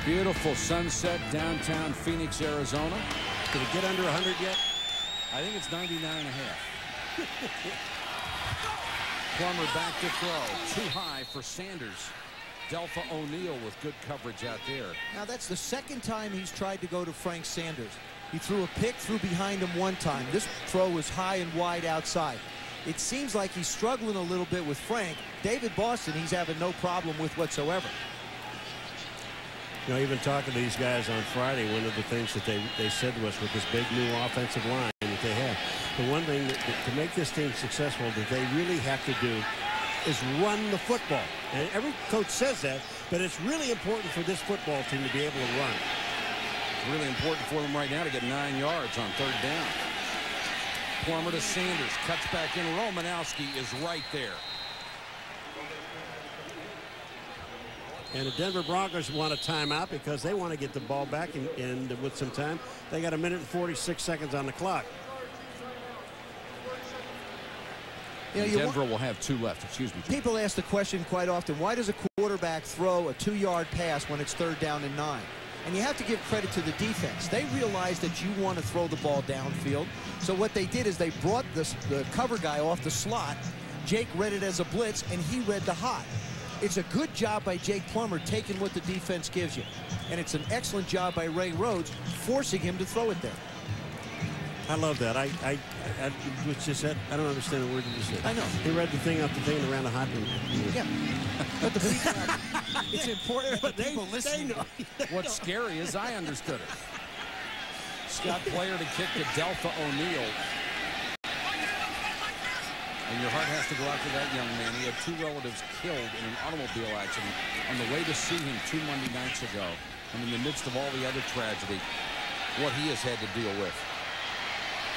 Beautiful sunset downtown Phoenix, Arizona. Did it get under 100 yet? I think it's 99.5. Plummer back to throw. Too high for Sanders. Delpha O'Neal with good coverage out there. Now that's the second time he's tried to go to Frank Sanders. He threw a pick, threw behind him one time. This throw was high and wide outside. It seems like he's struggling a little bit with Frank. David Boston, he's having no problem with whatsoever. You know, even talking to these guys on Friday, one of the things that they said to us with this big new offensive line that they have, the one thing that to make this team successful that they really have to do is run the football. And every coach says that, but it's really important for this football team to be able to run. It's really important for them right now to get 9 yards on third down. Plummer to Sanders, cuts back in. Romanowski is right there. And the Denver Broncos want a timeout because they want to get the ball back and with some time. They got 1 minute and 46 seconds on the clock. You know, Denver will have 2 left. Excuse me, Jim. People ask the question quite often, why does a quarterback throw a 2-yard pass when it's 3rd down and 9? And you have to give credit to the defense. They realized that you want to throw the ball downfield. So what they did is they brought the cover guy off the slot. Jake read it as a blitz, and he read the hot. It's a good job by Jake Plummer taking what the defense gives you. And it's an excellent job by Ray Rhodes forcing him to throw it there. I love that. I just said, I don't understand a word you just said. I know. He read the thing off the thing and ran a hot one. Yeah. But the people, it's important that people listen. What's scary is I understood it. Scott Player to kick to Delpha O'Neal. And your heart has to go out to that young man. He had 2 relatives killed in an automobile accident on the way to see him 2 Monday nights ago. And in the midst of all the other tragedy, what he has had to deal with.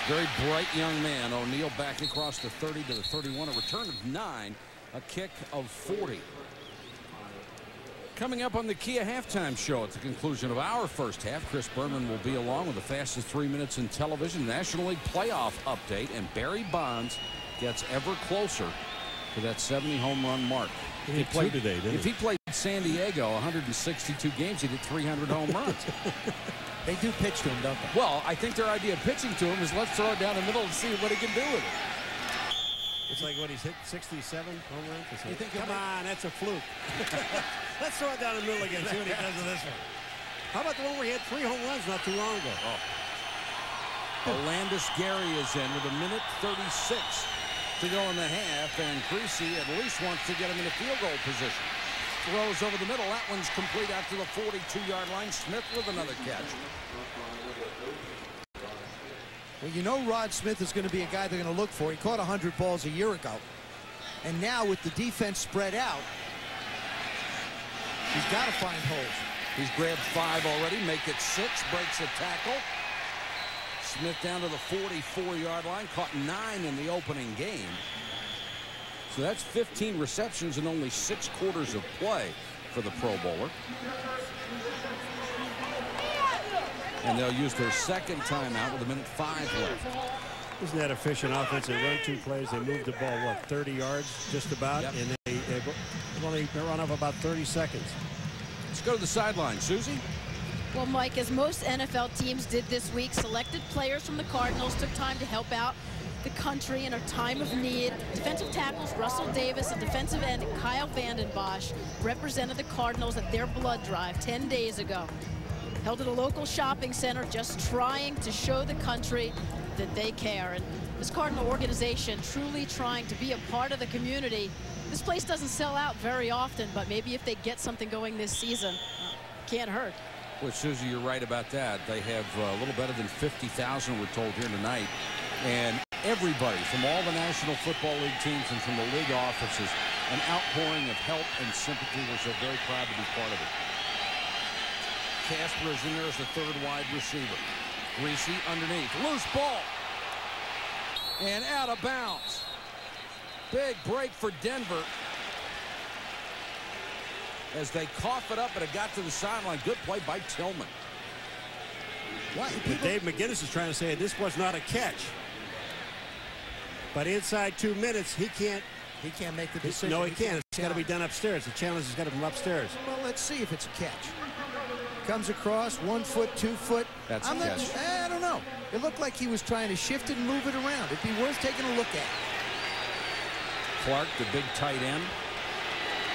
Very bright young man. O'Neal back across the 30 to the 31. A return of 9. A kick of 40. Coming up on the Kia halftime show at the conclusion of our first half, Chris Berman will be along with the fastest 3 minutes in television, National League playoff update, and Barry Bonds gets ever closer to that 70 home run mark. He played today, didn't he? If he played San Diego 162 games, he'd hit 300 home runs. They do pitch to him, don't they? Well, I think their idea of pitching to him is let's throw it down the middle and see what he can do with it. It's like what he's hit 67 home runs. You think come on, that's a fluke. Let's throw it down the middle again. See what he does with this one. How about the one where he had 3 home runs not too long ago? Olandis Gary is in with 1 minute 36 to go in the half, and Creasy at least wants to get him in a field goal position. Throws over the middle. That one's complete out to the 42-yard line. Smith with another catch. Well, you know Rod Smith is going to be a guy they're going to look for. He caught 100 balls a year ago. And now with the defense spread out, he's got to find holes. He's grabbed 5 already. Make it 6. Breaks a tackle. Smith down to the 44-yard line. Caught 9 in the opening game. So that's 15 receptions and only 6 quarters of play for the Pro Bowler. And they'll use their second timeout with 1 minute 5 left. Isn't that efficient offense? They run 2 plays. They move the ball, what, 30 yards just about? Yep. And they only run off about 30 seconds. Let's go to the sideline. Susie? Well, Mike, as most NFL teams did this week, selected players from the Cardinals took time to help out the country in a time of need. Defensive tackles Russell Davis and defensive end Kyle Vanden Bosch represented the Cardinals at their blood drive 10 days ago. Held at a local shopping center, just trying to show the country that they care. And this Cardinal organization truly trying to be a part of the community. This place doesn't sell out very often, but maybe if they get something going this season, can't hurt. Well, Susie, you're right about that. They have a little better than 50,000, we're told, here tonight. And everybody from all the National Football League teams and from the league offices, an outpouring of help and sympathy. We're so very proud to be part of it. Casper is in there as the 3rd wide receiver. Greasy underneath. Loose ball. And out of bounds. Big break for Denver. As they cough it up, but it got to the sideline. Good play by Tillman. But Dave McGinnis is trying to say this was not a catch. But inside 2 minutes, he can't make the decision. No, he can't. It's got to be done upstairs. The challenge has got to come upstairs. Well, let's see if it's a catch. Comes across, 1 foot, 2 foot. That's a catch. I don't know. It looked like he was trying to shift it and move it around. It'd be worth taking a look at. Clark, the big tight end.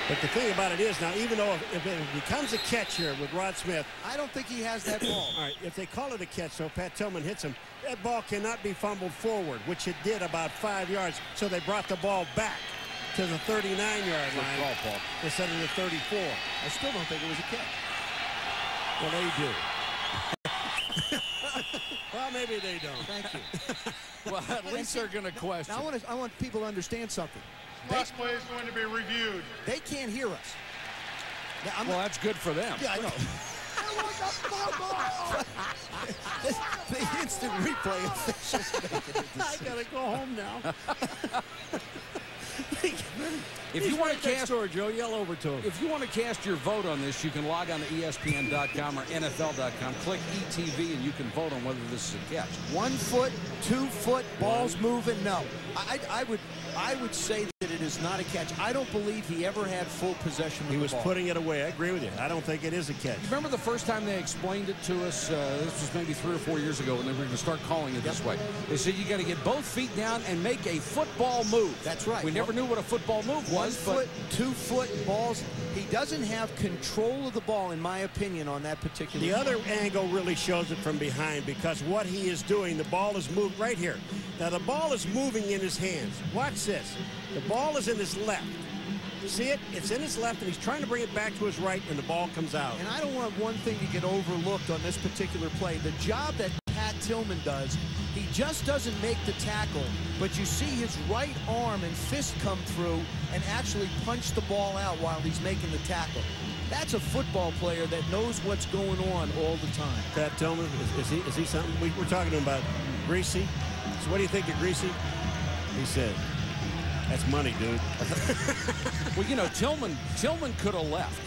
But the thing about it is now, even though if it becomes a catch here with Rod Smith, I don't think he has that ball. all right, if they call it a catch, so Pat Tillman hits him, that ball cannot be fumbled forward, which it did about 5 yards. So they brought the ball back to the 39-yard line Ball, Paul. instead of the 34. I still don't think it was a catch. Well, they do. Well, maybe they don't. Thank you. Well, at least they're going to question. Now, I want people to understand something. Last play is going to be reviewed. They can't hear us. Now, Well, that's good for them. yeah, I know. The instant replay officials making a I decision. got to go home now. If you want to cast, cast door, Joe, yell over to him. If you want to cast your vote on this, you can log on to ESPN.com or NFL.com, click ETV, and you can vote on whether this is a catch. 1 foot, 2 foot, balls moving. No, I would say that it is not a catch. I don't believe he ever had full possession of He the was ball. putting it away. I agree with you. I don't think it is a catch. Remember the first time they explained it to us? This was maybe 3 or 4 years ago when they were going to start calling it this way. They said you got to get both feet down and make a football move. That's right. We never knew what a football move 1 was, foot, 2 foot balls. He doesn't have control of the ball, in my opinion, on that particular. The other angle really shows it from behind, because what he is doing, the ball is moved right here. Now the ball is moving in his hands. Watch this. The ball is in his left. See it? It's in his left, and he's trying to bring it back to his right, and the ball comes out. And I don't want one thing to get overlooked on this particular play. The job that Pat Tillman does, he just doesn't make the tackle, but you see his right arm and fist come through and actually punch the ball out while he's making the tackle. That's a football player that knows what's going on all the time. Pat Tillman, is he something? We're talking about Greasy. So what do you think of Greasy? He said, that's money, dude. well, you know, Tillman could have left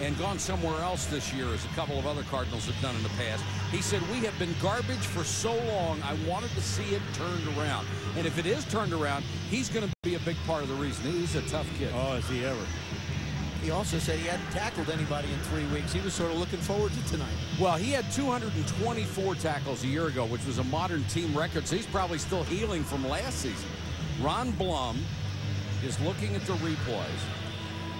and gone somewhere else this year, as a couple of other Cardinals have done in the past. He said, we have been garbage for so long, I wanted to see it turned around. And if it is turned around, he's going to be a big part of the reason. He's a tough kid. Oh, is he ever? He also said he hadn't tackled anybody in 3 weeks. He was sort of looking forward to tonight. Well, he had 224 tackles a year ago, which was a modern team record, so he's probably still healing from last season. Ron Blum is looking at the replays.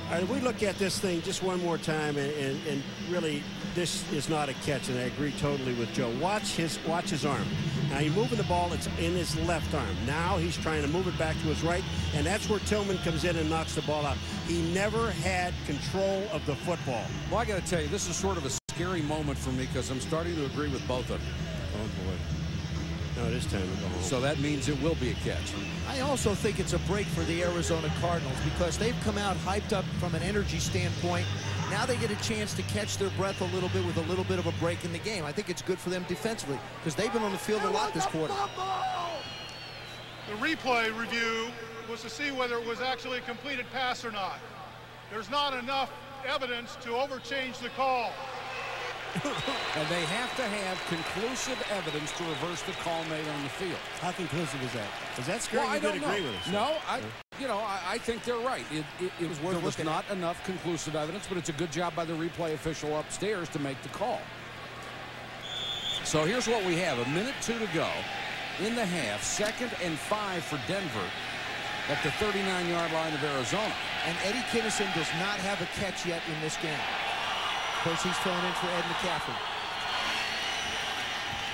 All right, if we look at this thing just one more time, and really, this is not a catch, and I agree totally with Joe. Watch his arm. Now, he's moving the ball. It's in his left arm. Now he's trying to move it back to his right, and that's where Tillman comes in and knocks the ball out. He never had control of the football. Well, I got to tell you, this is sort of a scary moment for me, because I'm starting to agree with both of them. Oh, boy. No, it is time to go home. So that means it will be a catch. I also think it's a break for the Arizona Cardinals, because they've come out hyped up from an energy standpoint. Now they get a chance to catch their breath a little bit with a little bit of a break in the game. I think it's good for them defensively, because they've been on the field a lot this quarter. The replay review was to see whether it was actually a completed pass or not. There's not enough evidence to overchange the call. And they have to have conclusive evidence to reverse the call made on the field. How conclusive is that? Is that scary? Well, I don't know. Agree with us. No, I think they're right. There was not enough conclusive evidence, but it's a good job by the replay official upstairs to make the call. So here's what we have. 1:02 to go in the half. 2nd and 5 for Denver at the 39-yard line of Arizona. And Eddie Kinnison does not have a catch yet in this game. Of course, he's filling in for Ed McCaffrey.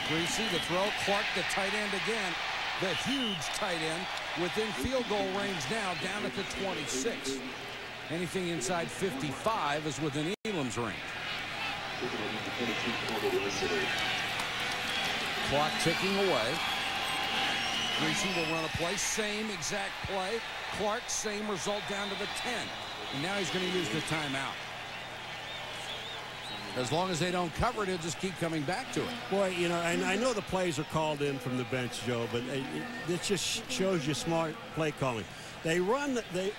Greasy, the throw. Clark, the tight end again. The huge tight end within field goal range now, down at the 26. Anything inside 55 is within Elam's range. Clock ticking away. Greasy will run a play. Same exact play. Clark, same result, down to the 10. And now he's going to use the timeout. As long as they don't cover it, he'll just keep coming back to it. Boy, you know, and I know the plays are called in from the bench, Joe, but it just shows you smart play calling. They run, they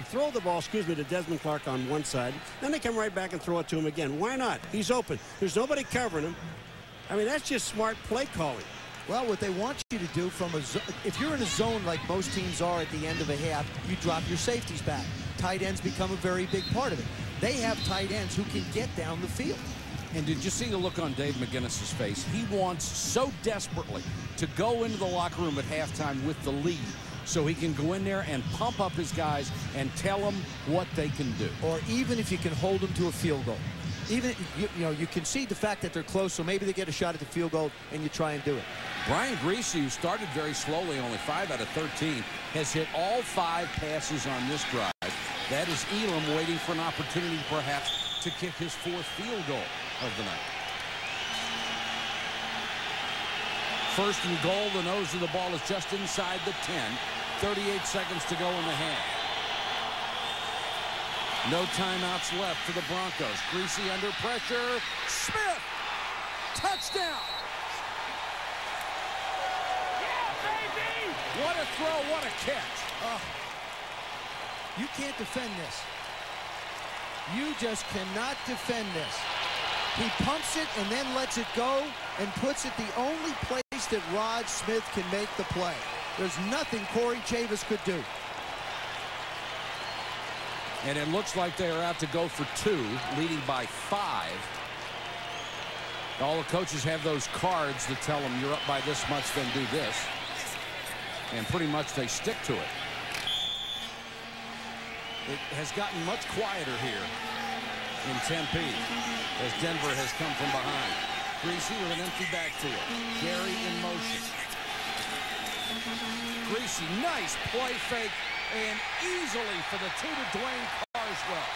throw the ball, to Desmond Clark on one side, then they come right back and throw it to him again. Why not? He's open. There's nobody covering him. I mean, that's just smart play calling. Well, what they want you to do if you're in a zone like most teams are at the end of a half, you drop your safeties back. Tight ends become a very big part of it. They have tight ends who can get down the field. And did you see the look on Dave McGinnis's face? He wants so desperately to go into the locker room at halftime with the lead so he can go in there and pump up his guys and tell them what they can do. Or even if you can hold them to a field goal. Even, you concede the fact that they're close, so maybe they get a shot at the field goal and you try and do it. Brian Griese, who started very slowly, only 5 out of 13, has hit all 5 passes on this drive. That is Elam waiting for an opportunity perhaps to kick his 4th field goal of the night. First and goal, the nose of the ball is just inside the 10. 38 seconds to go in the half. No timeouts left for the Broncos. Griese under pressure. Smith! Touchdown! What a throw, what a catch. You can't defend this. You just cannot defend this. He pumps it and then lets it go and puts it the only place that Rod Smith can make the play. There's nothing Corey Chavis could do. And it looks like they are out to go for 2, leading by 5. All the coaches have those cards that tell them you're up by this much, then do this. And pretty much they stick to it. It has gotten much quieter here in Tempe as Denver has come from behind. Griese with an empty backfield. Gary in motion. Griese, nice play fake, and easily for the 2 to Dwayne Carswell.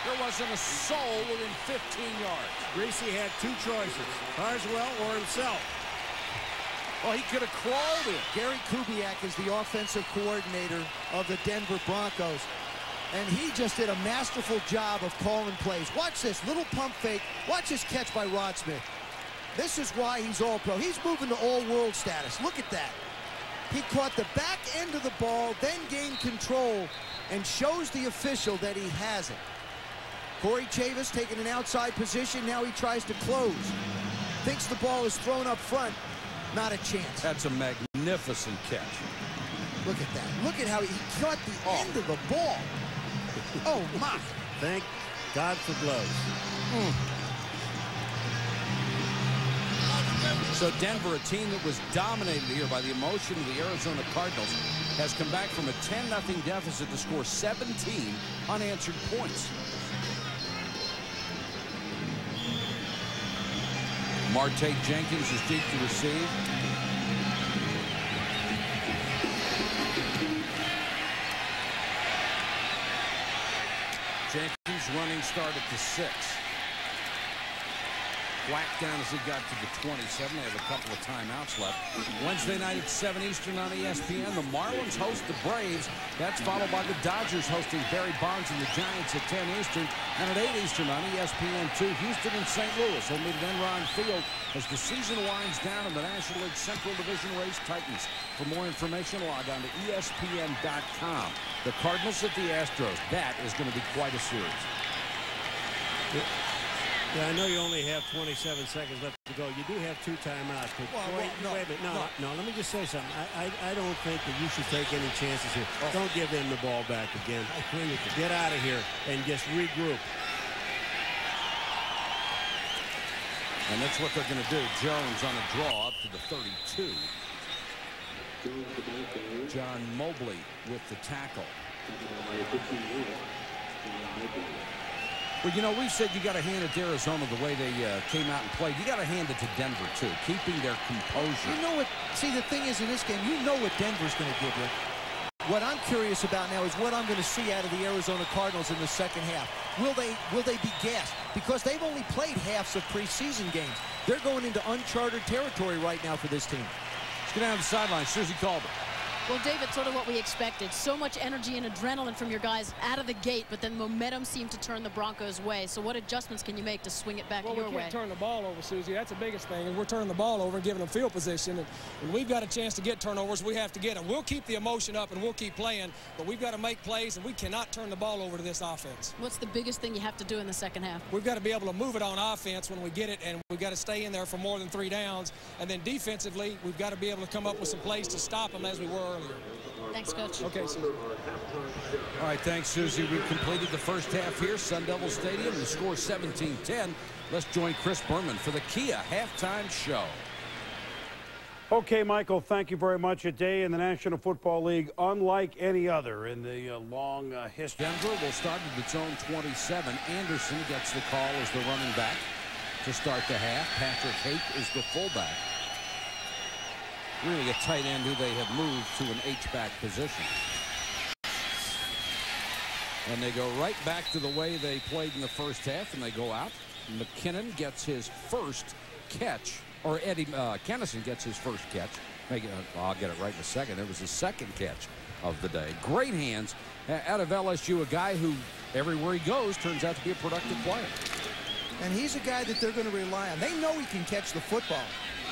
There wasn't a soul within 15 yards. Griese had 2 choices, Carswell or himself. Well, he could have crawled it. Gary Kubiak is the offensive coordinator of the Denver Broncos. And he just did a masterful job of calling plays. Watch this little pump fake. Watch this catch by Rod Smith. This is why he's all-pro. He's moving to all-world status. Look at that. He caught the back end of the ball, then gained control, and shows the official that he has it. Corey Chavis taking an outside position. Now he tries to close. Thinks the ball is thrown up front. Not a chance. That's a magnificent catch. Look at that. Look at how he caught the end of the ball. Oh, my. Thank God for gloves. So Denver, a team that was dominated here by the emotion of the Arizona Cardinals, has come back from a 10-0 deficit to score 17 unanswered points. Marte Jenkins is deep to receive. Jenkins running start at the 6. Whacked down as he got to the 27. They have a couple of timeouts left. Wednesday night at 7 Eastern on ESPN. The Marlins host the Braves. That's followed by the Dodgers hosting Barry Bonds and the Giants at 10 Eastern. And at 8 Eastern on ESPN2, Houston and St. Louis will meet at Enron Field as the season winds down and the National League Central Division race tightens. For more information, log on to ESPN.com. The Cardinals at the Astros. That is going to be quite a series. Yeah, I know you only have 27 seconds left to go. You do have 2 timeouts. But wait a minute. No, let me just say something. I don't think that you should take any chances here. Don't give them the ball back again. I agree with you. Get out of here and just regroup. And that's what they're going to do. Jones on a draw up to the 32. John Mobley with the tackle. Well, you know, we said you got to hand it to Arizona the way they came out and played. You got to hand it to Denver, too, keeping their composure. You know what? See, the thing is, in this game, you know what Denver's going to give you. What I'm curious about now is what I'm going to see out of the Arizona Cardinals in the second half. Will they be gassed? Because they've only played halves of preseason games. They're going into uncharted territory right now for this team. Let's get down to the sideline. Susie Calder. Well, David, sort of what we expected. So much energy and adrenaline from your guys out of the gate, but then momentum seemed to turn the Broncos' way. So what adjustments can you make to swing it back your way? Well, we can't turn the ball over, Susie. That's the biggest thing. And we're turning the ball over and giving them field position. And when we've got a chance to get turnovers, we have to get them. We'll keep the emotion up and we'll keep playing, but we've got to make plays, and we cannot turn the ball over to this offense. What's the biggest thing you have to do in the second half? We've got to be able to move it on offense when we get it, and we've got to stay in there for more than 3 downs. And then defensively, we've got to be able to come up with some plays to stop them as we were earlier. Thanks, Coach. Okay, Susie. All right, thanks, Susie. We've completed the first half here, Sun Devil Stadium. The score 17-10. Let's join Chris Berman for the Kia halftime show. Okay, Michael, thank you very much. A day in the National Football League unlike any other in the long history. Denver will start at its own 27. Anderson gets the call as the running back to start the half. Patrick Haight is the fullback. Really a tight end who they have moved to an H-back position. And they go right back to the way they played in the first half, and they go out. McKinnon gets his first catch, or Eddie Kennison gets his first catch. I'll get it right in a second. It was his second catch of the day. Great hands out of LSU, a guy who everywhere he goes turns out to be a productive player. And he's a guy that they're going to rely on. They know he can catch the football.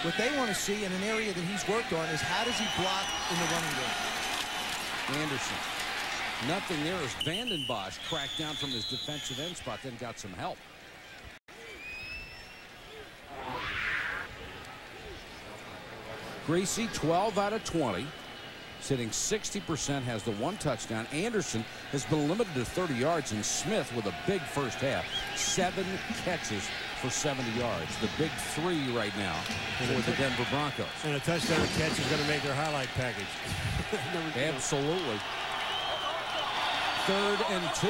What they want to see in an area that he's worked on is how does he block in the running game. Anderson. Nothing there as Vanden Bosch cracked down from his defensive end spot, then got some help. Greasy, 12 out of 20. Sitting 60%, has the one touchdown. Anderson has been limited to 30 yards, and Smith with a big first half. 7 catches for 70 yards. The big 3 right now for the Denver Broncos. And a touchdown catch is going to make their highlight package. Absolutely. 3rd and 2.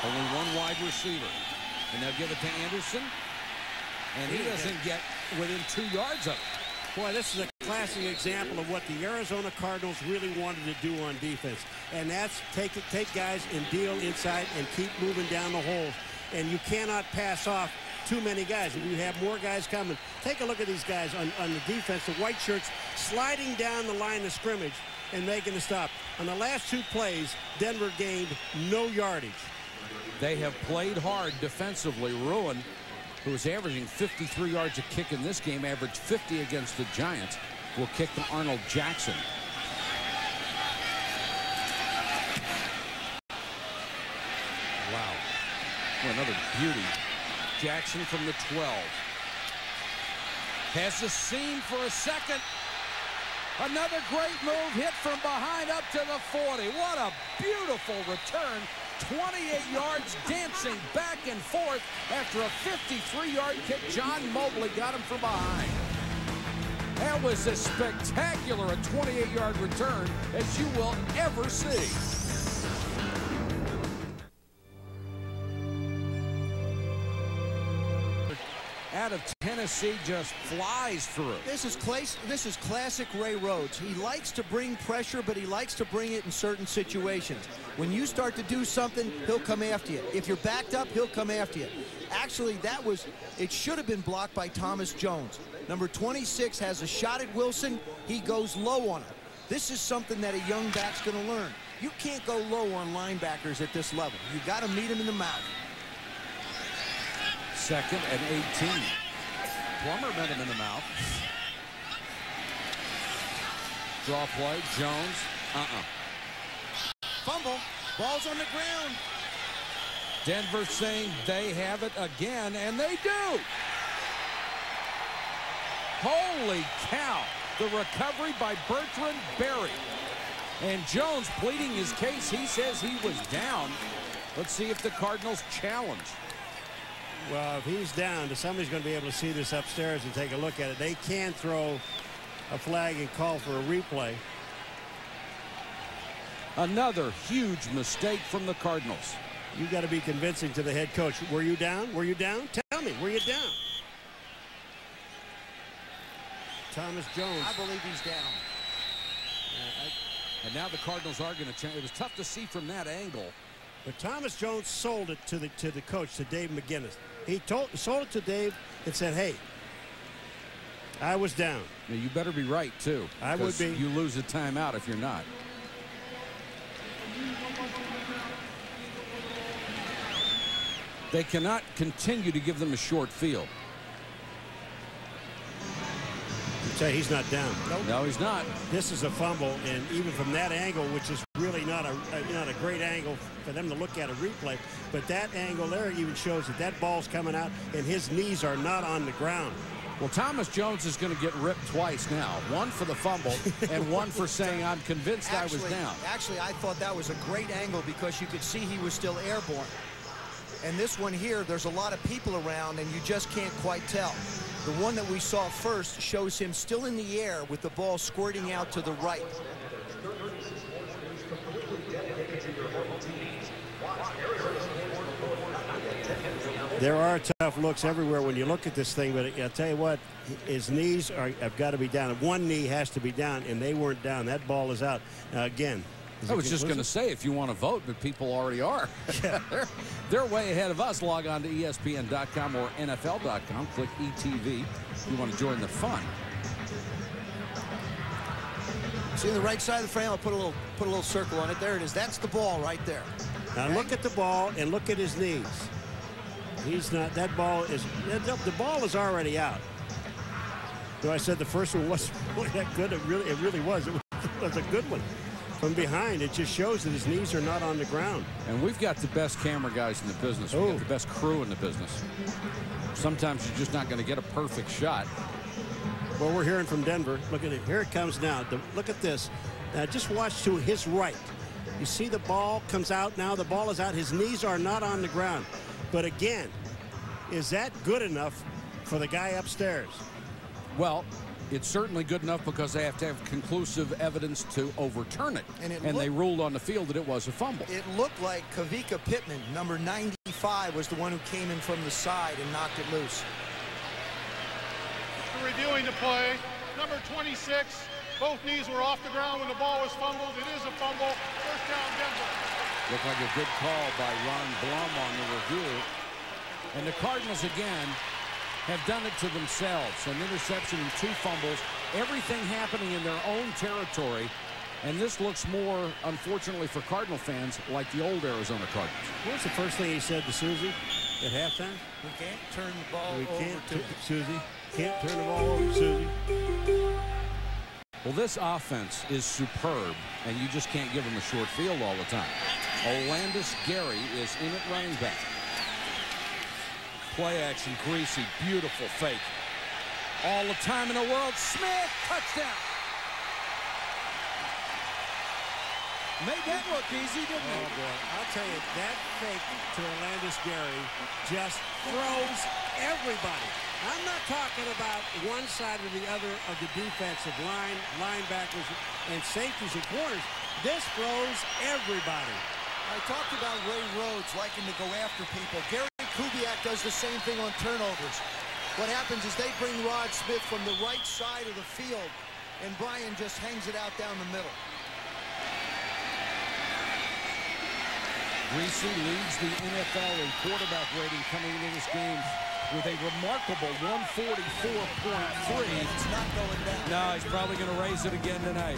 Only one wide receiver. And they'll give it to Anderson. And he doesn't get within 2 yards of it. Boy, this is a classic example of what the Arizona Cardinals really wanted to do on defense. And that's take guys and deal inside and keep moving down the holes. And you cannot pass off too many guys. And you have more guys coming. Take a look at these guys on the defense, the white shirts sliding down the line of scrimmage and making a stop. On the last 2 plays, Denver gained no yardage. They have played hard defensively. Ruin, who is averaging 53 yards a kick in this game, averaged 50 against the Giants, will kick to Arnold Jackson. Wow. Well, another beauty. Jackson from the 12. Has the seam for a second. Another great move, hit from behind up to the 40. What a beautiful return. 28 yards, dancing back and forth after a 53-yard kick. John Mobley got him from behind. That was as spectacular a 28-yard return as you will ever see. Out of Tennessee, just flies through. This is classic Ray Rhodes. He likes to bring pressure, but he likes to bring it in certain situations. When you start to do something, he'll come after you. If you're backed up, he'll come after you. Actually, it should have been blocked by Thomas Jones. Number 26 has a shot at Wilson. He goes low on him. This is something that a young back's going to learn. You can't go low on linebackers at this level. You got to meet him in the mouth. 2nd and 18. Plummer met him in the mouth. Draw play. Jones. Fumble. Ball's on the ground. Denver saying they have it again, and they do. Holy cow. The recovery by Bertrand Berry. And Jones pleading his case. He says he was down. Let's see if the Cardinals challenge. Well, if he's down, somebody's going to be able to see this upstairs and take a look at it. They can throw a flag and call for a replay. Another huge mistake from the Cardinals. You got to be convincing to the head coach. Were you down? Were you down? Tell me, were you down? Thomas Jones. I believe he's down. And now the Cardinals are going to change. It was tough to see from that angle. But Thomas Jones sold it to the coach, to Dave McGinnis. He sold it to Dave and said, hey, I was down. Now, you better be right, too. I would be. You lose a timeout if you're not. They cannot continue to give them a short field. You say he's not down. Nope. No, he's not. This is a fumble, and even from that angle, which is really not a great angle for them to look at a replay, but that angle there even shows that ball's coming out, and his knees are not on the ground. Well, Thomas Jones is going to get ripped twice now. One for the fumble and one for saying, I'm convinced I was down. Actually, I thought that was a great angle because you could see he was still airborne. And this one here, there's a lot of people around, and you just can't quite tell. The one that we saw first shows him still in the air with the ball squirting out to the right. There are tough looks everywhere when you look at this thing, but I'll tell you what, his knees have got to be down. One knee has to be down, and they weren't down. That ball is out. Again, I was just going to say, if you want to vote, but people already are. They're way ahead of us. Log on to ESPN.com or NFL.com. Click ETV if you want to join the fun. See the right side of the frame? I'll put a little circle on it. There it is. That's the ball right there. Now look at the ball and look at his knees. He's not. That ball is. The ball is already out. So I said the first one wasn't really that good. It really was. It was a good one. From behind, it just shows that his knees are not on the ground. And we've got the best camera guys in the business. We've got the best crew in the business. Sometimes you're just not going to get a perfect shot. Well, we're hearing from Denver. Look at it. Here it comes now. Look at this. Just watch to his right. You see the ball comes out now. The ball is out. His knees are not on the ground. But again, is that good enough for the guy upstairs? Well, it's certainly good enough because they have to have conclusive evidence to overturn it. And they ruled on the field that it was a fumble. It looked like Kavika Pittman, number 95, was the one who came in from the side and knocked it loose. Reviewing the play, number 26, both knees were off the ground when the ball was fumbled. It is a fumble. First down, Denver. Looked like a good call by Ron Blum on the review. And the Cardinals, again, have done it to themselves. An interception and 2 fumbles. Everything happening in their own territory. And this looks more, unfortunately for Cardinal fans, like the old Arizona Cardinals. What was the first thing he said to Susie at halftime? We can't turn the ball over to Susie. Can't turn the ball over, Susie. Well, this offense is superb, and you just can't give them a short field all the time. Olandis Gary is in at running back. Play action, greasy, beautiful fake. All the time in the world. Smith, touchdown. Made that look easy, didn't it? Oh, boy. I'll tell you, that fake to Olandis Gary just throws everybody. I'm not talking about one side or the other of the defensive line, linebackers, and safeties and corners. This throws everybody. I talked about Ray Rhodes liking to go after people. Gary Kubiak does the same thing on turnovers. What happens is they bring Rod Smith from the right side of the field, and Brian just hangs it out down the middle. Greasy leads the NFL in quarterback rating coming into this game with a remarkable 144.3. It's not going down. No, he's probably going to raise it again tonight.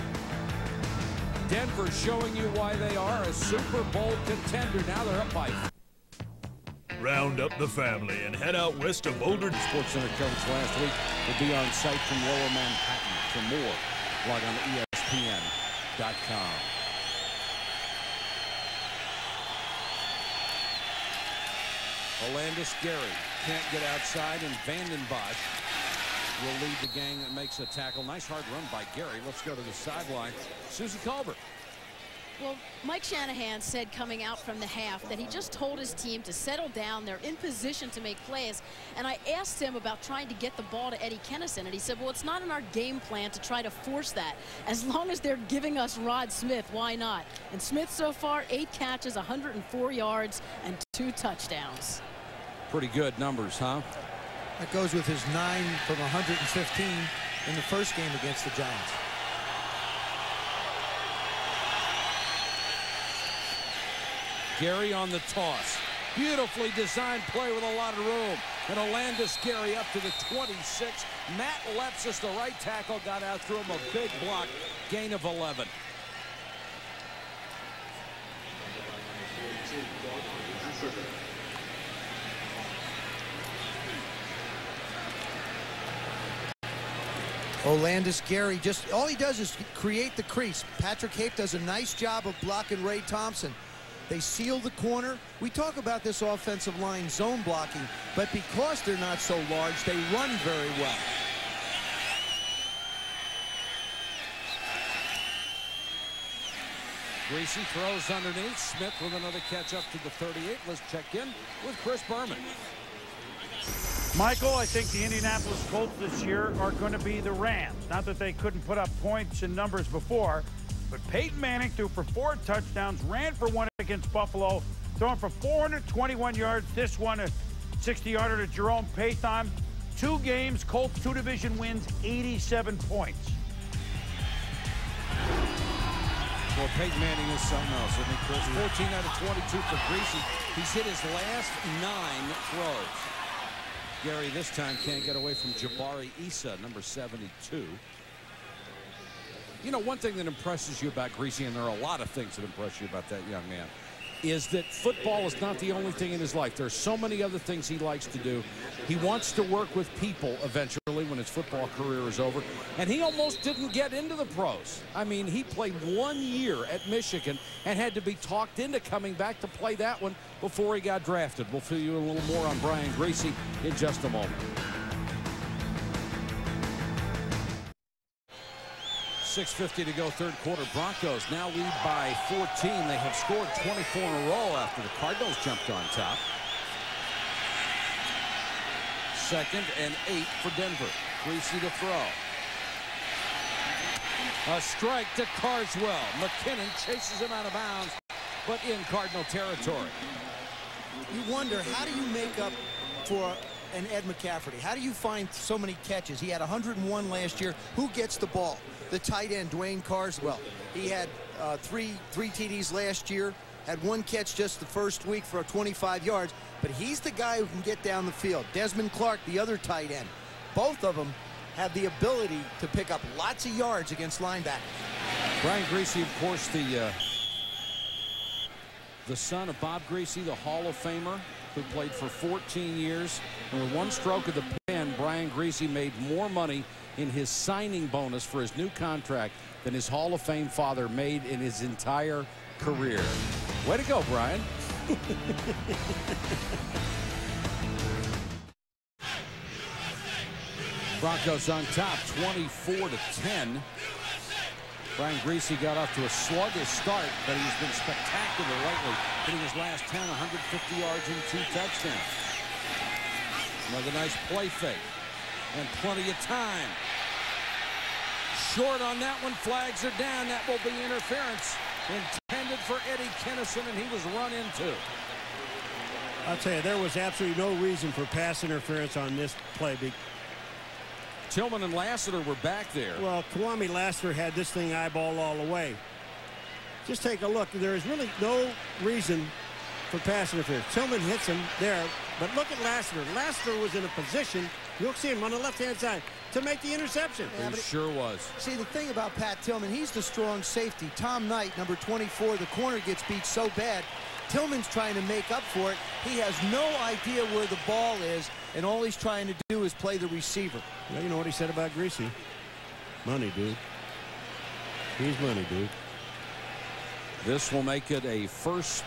Denver showing you why they are a Super Bowl contender. Now they're up by. Round up the family and head out west to Boulder. Sports Center coverage last week will be on site from Lower Manhattan. For more, log on to ESPN.com. Olandis Gary can't get outside, and Vanden Bosch will lead the gang that makes a tackle. Nice hard run by Gary. Let's go to the sideline. Susie Colbert. Well, Mike Shanahan said coming out from the half that he just told his team to settle down. They're in position to make plays. And I asked him about trying to get the ball to Eddie Kennison, and he said, well, it's not in our game plan to try to force that. As long as they're giving us Rod Smith, why not? And Smith so far, 8 catches, 104 yards, and 2 touchdowns. Pretty good numbers, huh? That goes with his 9 from 115 in the first game against the Giants. Gary on the toss. Beautifully designed play with a lot of room. And Olandis Gary up to the 26. Matt Lepsis, the right tackle, got out through him. A big block. Gain of 11. Olandis Gary, all he does is create the crease. Patrick Hape does a nice job of blocking Ray Thompson. They seal the corner. We talk about this offensive line zone blocking, but because they're not so large, they run very well. Greasy throws underneath. Smith with another catch up to the 38. Let's check in with Chris Berman. Michael, I think the Indianapolis Colts this year are going to be the Rams. Not that they couldn't put up points and numbers before, but Peyton Manning threw for 4 touchdowns, ran for 1 against Buffalo, throwing for 421 yards. This one, a 60-yarder to Jerome Payton. 2 games, Colts 2 division wins, 87 points. Well, Peyton Manning is something else, isn't he, Chris? 14 out of 22 for Greasy. He's hit his last 9 throws. Gary this time can't get away from Jabari Issa, number 72. You know, one thing that impresses you about Greasy, and there are a lot of things that impress you about that young man, is that football is not the only thing in his life. There's so many other things he likes to do. He wants to work with people eventually when his football career is over. And he almost didn't get into the pros. I mean, he played 1 year at Michigan and had to be talked into coming back to play that one before he got drafted. We'll fill you a little more on Brian Greasy in just a moment. 6:50 to go, third quarter. Broncos now lead by 14. They have scored 24 in a row after the Cardinals jumped on top. 2nd and 8 for Denver. Greasy to throw. A strike to Carswell. McKinnon chases him out of bounds, but in Cardinal territory. You wonder, how do you make up for an Ed McCaffrey? How do you find so many catches? He had 101 last year. Who gets the ball? The tight end, Dwayne Carswell. He had three TDs last year, had 1 catch just the first week for 25 yards, but he's the guy who can get down the field. Desmond Clark, the other tight end. Both of them have the ability to pick up lots of yards against linebackers. Brian Greasy, of course, the son of Bob Greasy, the Hall of Famer, who played for 14 years. And with 1 stroke of the pen, Brian Greasy made more money in his signing bonus for his new contract than his Hall of Fame father made in his entire career. Way to go, Brian. Broncos on top, 24-10. Brian Greasy got off to a sluggish start, but he's been spectacular lately, hitting his last 10, 150 yards and 2 touchdowns. Another nice play fake, and plenty of time. Short on that one, flags are down. That will be interference intended for Eddie Kennison, and he was run into. I'll tell you, there was absolutely no reason for pass interference on this play. Tillman and Lassiter were back there. Well, Kwame Lassiter had this thing eyeball all the way. Just take a look. There is really no reason for pass interference. Tillman hits him there, but look at Lassiter. Lassiter was in a position, you'll see him on the left-hand side, to make the interception. Yeah, he sure was. See, the thing about Pat Tillman, he's the strong safety. Tom Knight, number 24, the corner gets beat so bad. Tillman's trying to make up for it. He has no idea where the ball is, and all he's trying to do is play the receiver. Well, you know what he said about Greasy? Money, dude. He's money, dude. This will make it a 1st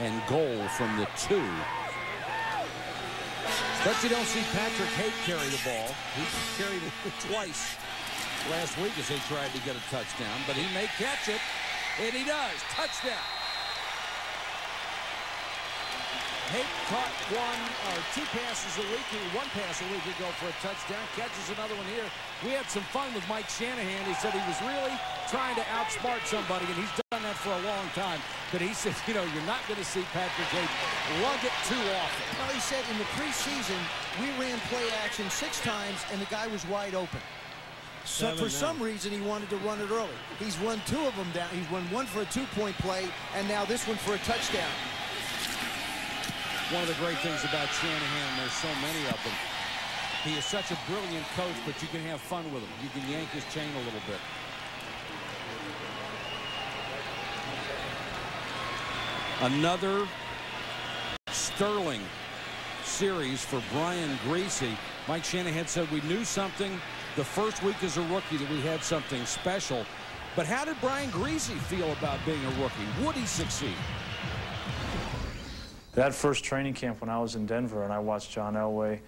and goal from the 2. But you don't see Patrick Haight carry the ball. He carried it twice last week as they tried to get a touchdown, but he may catch it, and he does. Touchdown. Haight caught 2 passes a week, 1 pass a week ago for a touchdown, catches another one here. We had some fun with Mike Shanahan. He said he was really trying to outsmart somebody, and he's done that for a long time. But he said, you know, you're not going to see Patrick Haight lug it too often. Well, he said in the preseason, we ran play action 6 times, and the guy was wide open. So for some reason, he wanted to run it early. He's run 2 of them down. He's run 1 for a 2-point play, and now this one for a touchdown. One of the great things about Shanahan, there's so many of them, he is such a brilliant coach, but you can have fun with him. You can yank his chain a little bit. Another sterling series for Brian Greasy. Mike Shanahan said we knew something the first week as a rookie, that we had something special. But how did Brian Greasy feel about being a rookie? Would he succeed? That first training camp when I was in Denver and I watched John Elway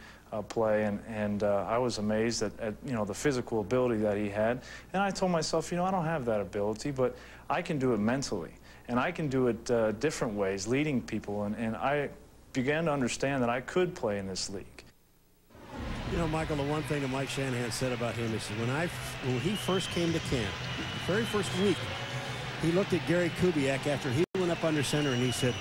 play, and I was amazed at you know, the physical ability that he had. And I told myself, you know, I don't have that ability, but I can do it mentally. And I can do it different ways, leading people. And I began to understand that I could play in this league. You know, Michael, the one thing that Mike Shanahan said about him is when he first came to camp, the very first week, he looked at Gary Kubiak after he went up under center and he said,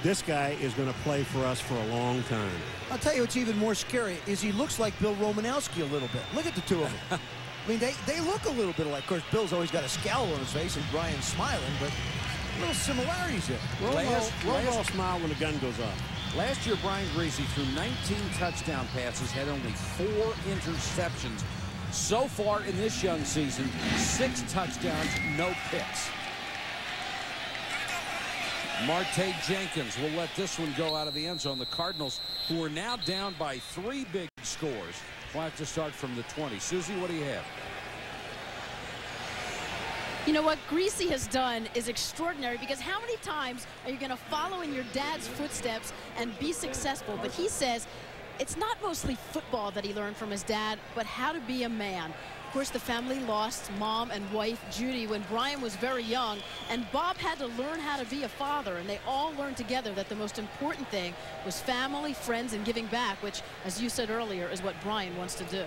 this guy is going to play for us for a long time. I'll tell you what's even more scary is he looks like Bill Romanowski a little bit. Look at the two of them. I mean, they look a little bit alike. Of course, Bill's always got a scowl on his face and Brian's smiling, but little similarities there. Romo smile when the gun goes off. Last year, Brian Griese threw 19 touchdown passes, had only 4 interceptions. So far in this young season, 6 touchdowns, no picks. Marte Jenkins will let this one go out of the end zone. The Cardinals, who are now down by 3 big scores, will have to start from the 20. Susie, what do you have? You know what Griese has done is extraordinary, because how many times are you going to follow in your dad's footsteps and be successful? But he says it's not mostly football that he learned from his dad, but how to be a man. Of course, the family lost mom and wife Judy when Brian was very young, and Bob had to learn how to be a father, and they all learned together that the most important thing was family, friends, and giving back, which, as you said earlier, is what Brian wants to do.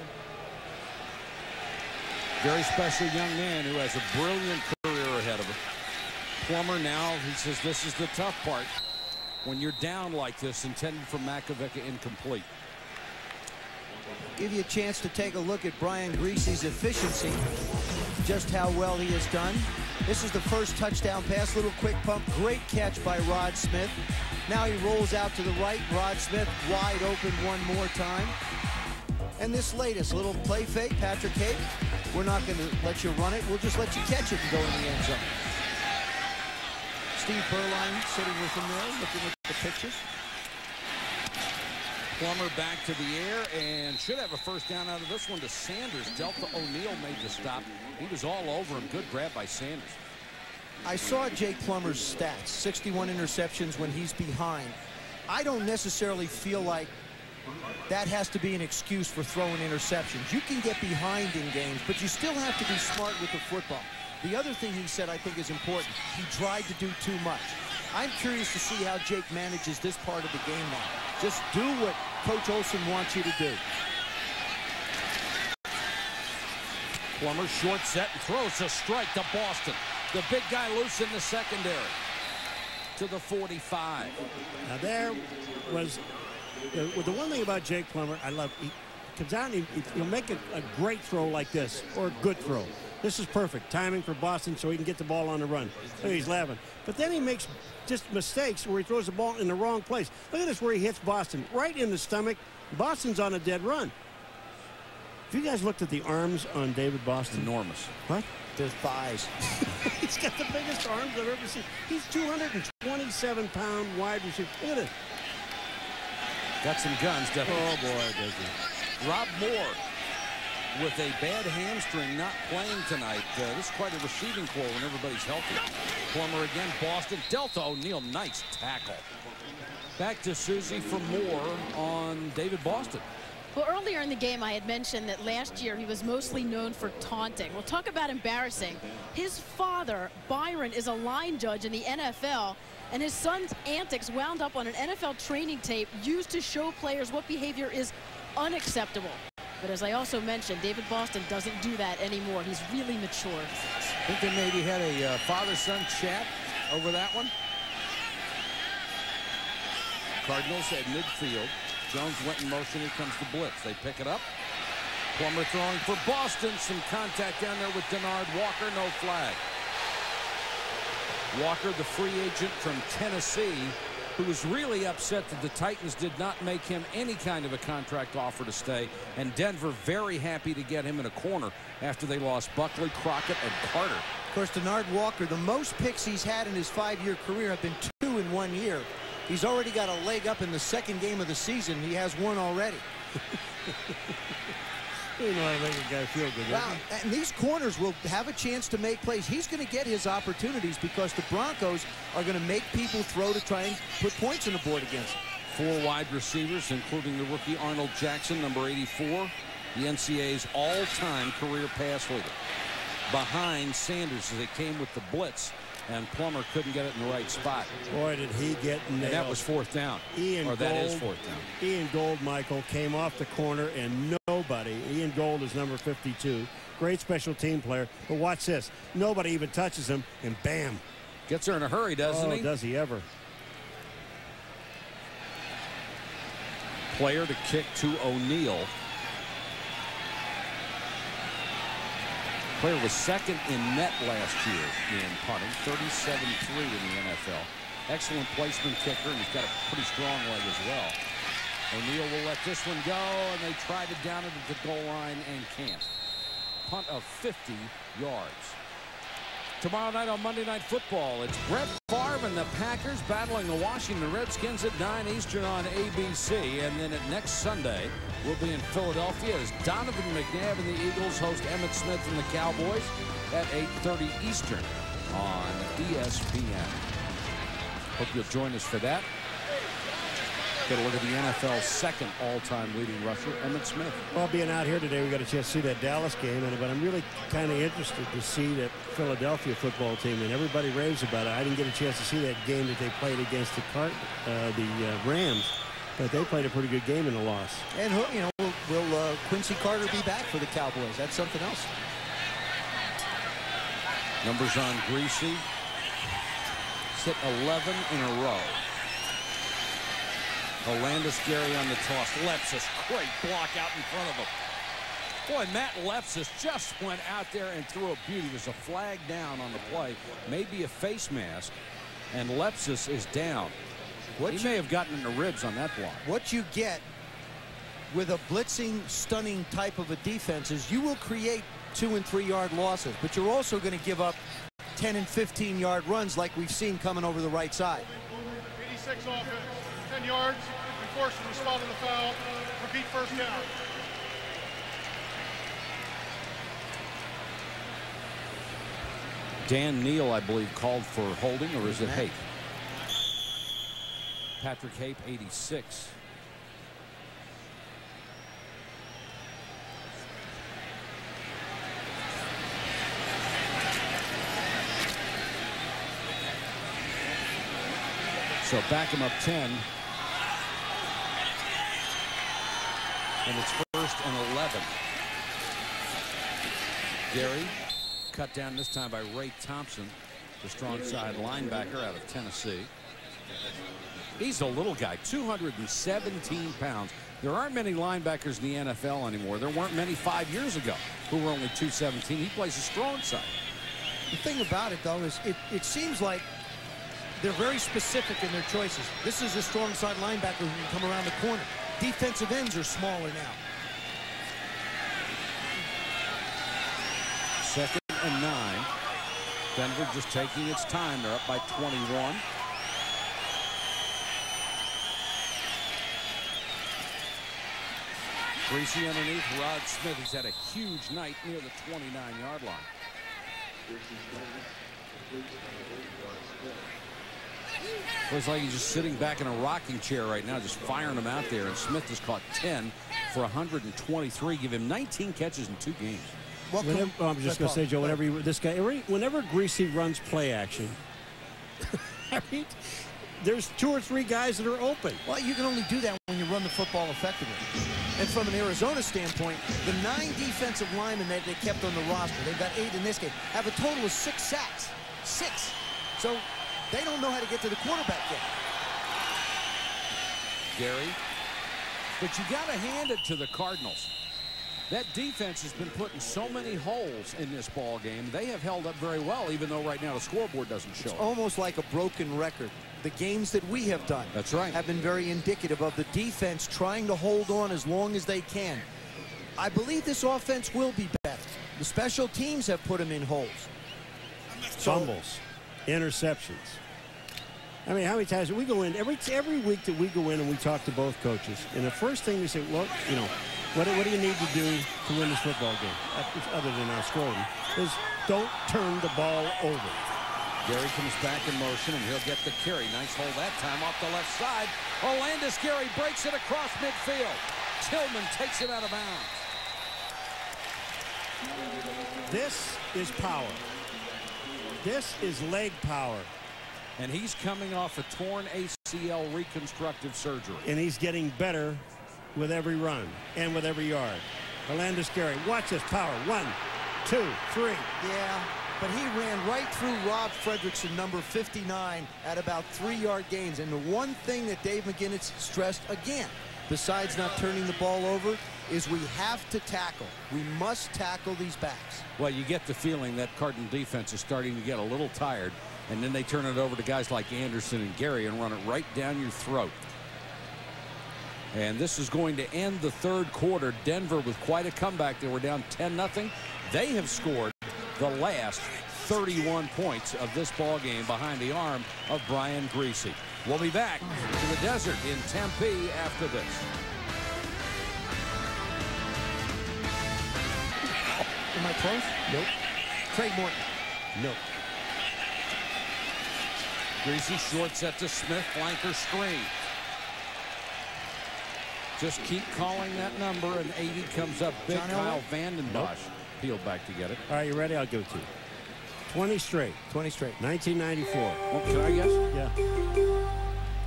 Very special young man who has a brilliant career ahead of him. Plummer now, he says this is the tough part. When you're down like this, intended for Makovicka, incomplete. Give you a chance to take a look at Brian Griese's efficiency, just how well he has done. This is the first touchdown pass, little quick pump, great catch by Rod Smith. Now he rolls out to the right, Rod Smith wide open one more time. And this latest little play fake, Patrick Hague, we're not going to let you run it, we'll just let you catch it and go in the end zone. Steve Berline sitting with him there, looking at the pictures. Plummer back to the air and should have a first down out of this one to Sanders. Delta O'Neal made the stop. He was all over him. Good grab by Sanders. I saw Jake Plummer's stats, 61 interceptions when he's behind. I don't necessarily feel like that has to be an excuse for throwing interceptions. You can get behind in games, but you still have to be smart with the football. The other thing he said I think is important, he tried to do too much. I'm curious to see how Jake manages this part of the game now. Just do what Coach Olsen wants you to do. Plummer short set and throws a strike to Boston. The big guy loose in the secondary to the 45. Now there was the one thing about Jake Plummer I love. He comes out and he'll make a great throw like this, or a good throw. This is perfect timing for Boston so he can get the ball on the run. Oh, he's laughing. But then he makes just mistakes where he throws the ball in the wrong place. Look at this where he hits Boston right in the stomach. Boston's on a dead run. Have you guys looked at the arms on David Boston? Enormous. What? Their thighs. He's got the biggest arms I've ever seen. He's 227-pound wide receiver. Look at it. Got some guns, definitely. Oh, boy, does he. Rob Moore with a bad hamstring, not playing tonight. This is quite a receiving core when everybody's healthy. Plummer again, Boston. Delta O'Neal, nice tackle. Back to Susie for more on David Boston. Well, earlier in the game, I had mentioned that last year he was mostly known for taunting. Well, talk about embarrassing. His father, Byron, is a line judge in the NFL, and his son's antics wound up on an NFL training tape used to show players what behavior is unacceptable. But as I also mentioned, David Boston doesn't do that anymore. He's really mature. I think they maybe had a father-son chat over that one. Cardinals at midfield. Jones went in motion. Here comes the blitz. They pick it up. Plummer throwing for Boston. Some contact down there with Denard Walker. No flag. Walker, the free agent from Tennessee, who was really upset that the Titans did not make him any kind of a contract offer to stay. And Denver very happy to get him in a corner after they lost Buckley, Crockett, and Carter. Of course, Denard Walker, the most picks he's had in his 5-year career have been 2 in 1 year. He's already got a leg up in the second game of the season. He has 1 already. You know how to make a guy feel good. Wow. And these corners will have a chance to make plays. He's going to get his opportunities because the Broncos are going to make people throw to try and put points on the board against them. 4 wide receivers, including the rookie Arnold Jackson, number 84, the NCAA's all-time career pass leader. Behind Sanders as they came with the blitz, and Plummer couldn't get it in the right spot. Boy, did he get nailed. And that was 4th down. That is 4th down. Ian Gold, Michael, came off the corner, and nobody, Ian Gold is number 52, great special team player, but watch this. Nobody even touches him, and bam. Gets there in a hurry, doesn't he? Does he ever. Player to kick to O'Neal. Player was 2nd in net last year in punting, 37-3 in the NFL. Excellent placement kicker, and he's got a pretty strong leg as well. O'Neal will let this one go, and they try to down it at the goal line and can't. Punt of 50 yards. Tomorrow night on Monday Night Football, it's Brett Favre and the Packers battling the Washington Redskins at 9 Eastern on ABC. And then at next Sunday, we'll be in Philadelphia as Donovan McNabb and the Eagles host Emmitt Smith and the Cowboys at 8:30 Eastern on ESPN. Hope you'll join us for that. Get a look at the NFL's 2nd all-time leading rusher, Emmitt Smith. Well, being out here today, we got a chance to see that Dallas game, but I'm really kind of interested to see that Philadelphia football team, and everybody raves about it. I didn't get a chance to see that game that they played against the Rams, but they played a pretty good game in the loss. And you know, will Quincy Carter be back for the Cowboys? That's something else. Numbers on Greasy. Hit 11 in a row. Olandis Gary on the toss. Lepsis, great block out in front of him. Boy, Matt Lepsis just went out there and threw a beauty. There's a flag down on the play, maybe a face mask, and Lepsis is down. He may have gotten in the ribs on that block. What you get with a blitzing, stunning type of a defense is you will create 2- and 3-yard losses, but you're also going to give up 10- and 15-yard runs like we've seen coming over the right side. 86 offense, 10 yards, and forced from the spot of the foul. Repeat first down. Dan Neal, I believe, called for holding, or is it Hape? Patrick Hape, 86. So back him up 10. And it's 1st and 11. Gary cut down this time by Ray Thompson, the strong side linebacker out of Tennessee. He's a little guy, 217 pounds. There aren't many linebackers in the NFL anymore. There weren't many 5 years ago who were only 217. He plays a strong side. The thing about it, though, is it seems like they're very specific in their choices. This is a strong side linebacker who can come around the corner. Defensive ends are smaller now. 2nd and 9. Denver just taking its time. They're up by 21. Greasy underneath. Rod Smith has had a huge night near the 29-yard line. Looks like he's just sitting back in a rocking chair right now, just firing them out there. And Smith has caught 10 for 123. Give him 19 catches in 2 games. I'm just going to say, Joe, whenever Greasy runs play action, I mean, there's 2 or 3 guys that are open. Well, you can only do that when you run the football effectively. And from an Arizona standpoint, the 9 defensive linemen that they kept on the roster, they've got 8 in this game, have a total of 6 sacks. 6. So they don't know how to get to the quarterback yet. Gary. But you got to hand it to the Cardinals. That defense has been put in so many holes in this ball game. They have held up very well, even though right now the scoreboard doesn't show. It's almost like a broken record. The games that we have done have been very indicative of the defense trying to hold on as long as they can. I believe this offense will be better. The special teams have put them in holes. Fumbles, interceptions. I mean, how many times we go in every week that we go in and we talk to both coaches, and the first thing we say, well, you know, What do you need to do to win this football game, other than outscore them, is don't turn the ball over. Gary comes back in motion, and he'll get the carry. Nice hold that time off the left side. Orlandis Gary breaks it across midfield. Tillman takes it out of bounds. This is power. This is leg power. And he's coming off a torn ACL reconstructive surgery. And he's getting better with every run and with every yard. Orlandis Gary, watch this power. 1, 2, 3. Yeah, but he ran right through Rob Fredrickson, number 59, at about 3-yard gains. And the one thing that Dave McGinnis stressed again, besides not turning the ball over, is we have to tackle. We must tackle these backs. Well, you get the feeling that Cardinal defense is starting to get a little tired, and then they turn it over to guys like Anderson and Gary and run it right down your throat. And this is going to end the third quarter. Denver with quite a comeback. They were down 10-0. They have scored the last 31 points of this ball game behind the arm of Brian Griese. We'll be back to the desert in Tempe after this. Am I close? Nope. Craig Morton. Nope. Griese short set to Smith, flanker screen. Just keep calling that number, and 80 comes up big. Kyle Vandenbosch Nope. peeled back to get it. All right, you ready? I'll give it to you. 20 straight. 20 straight. 1994. Well, can I guess? Yeah.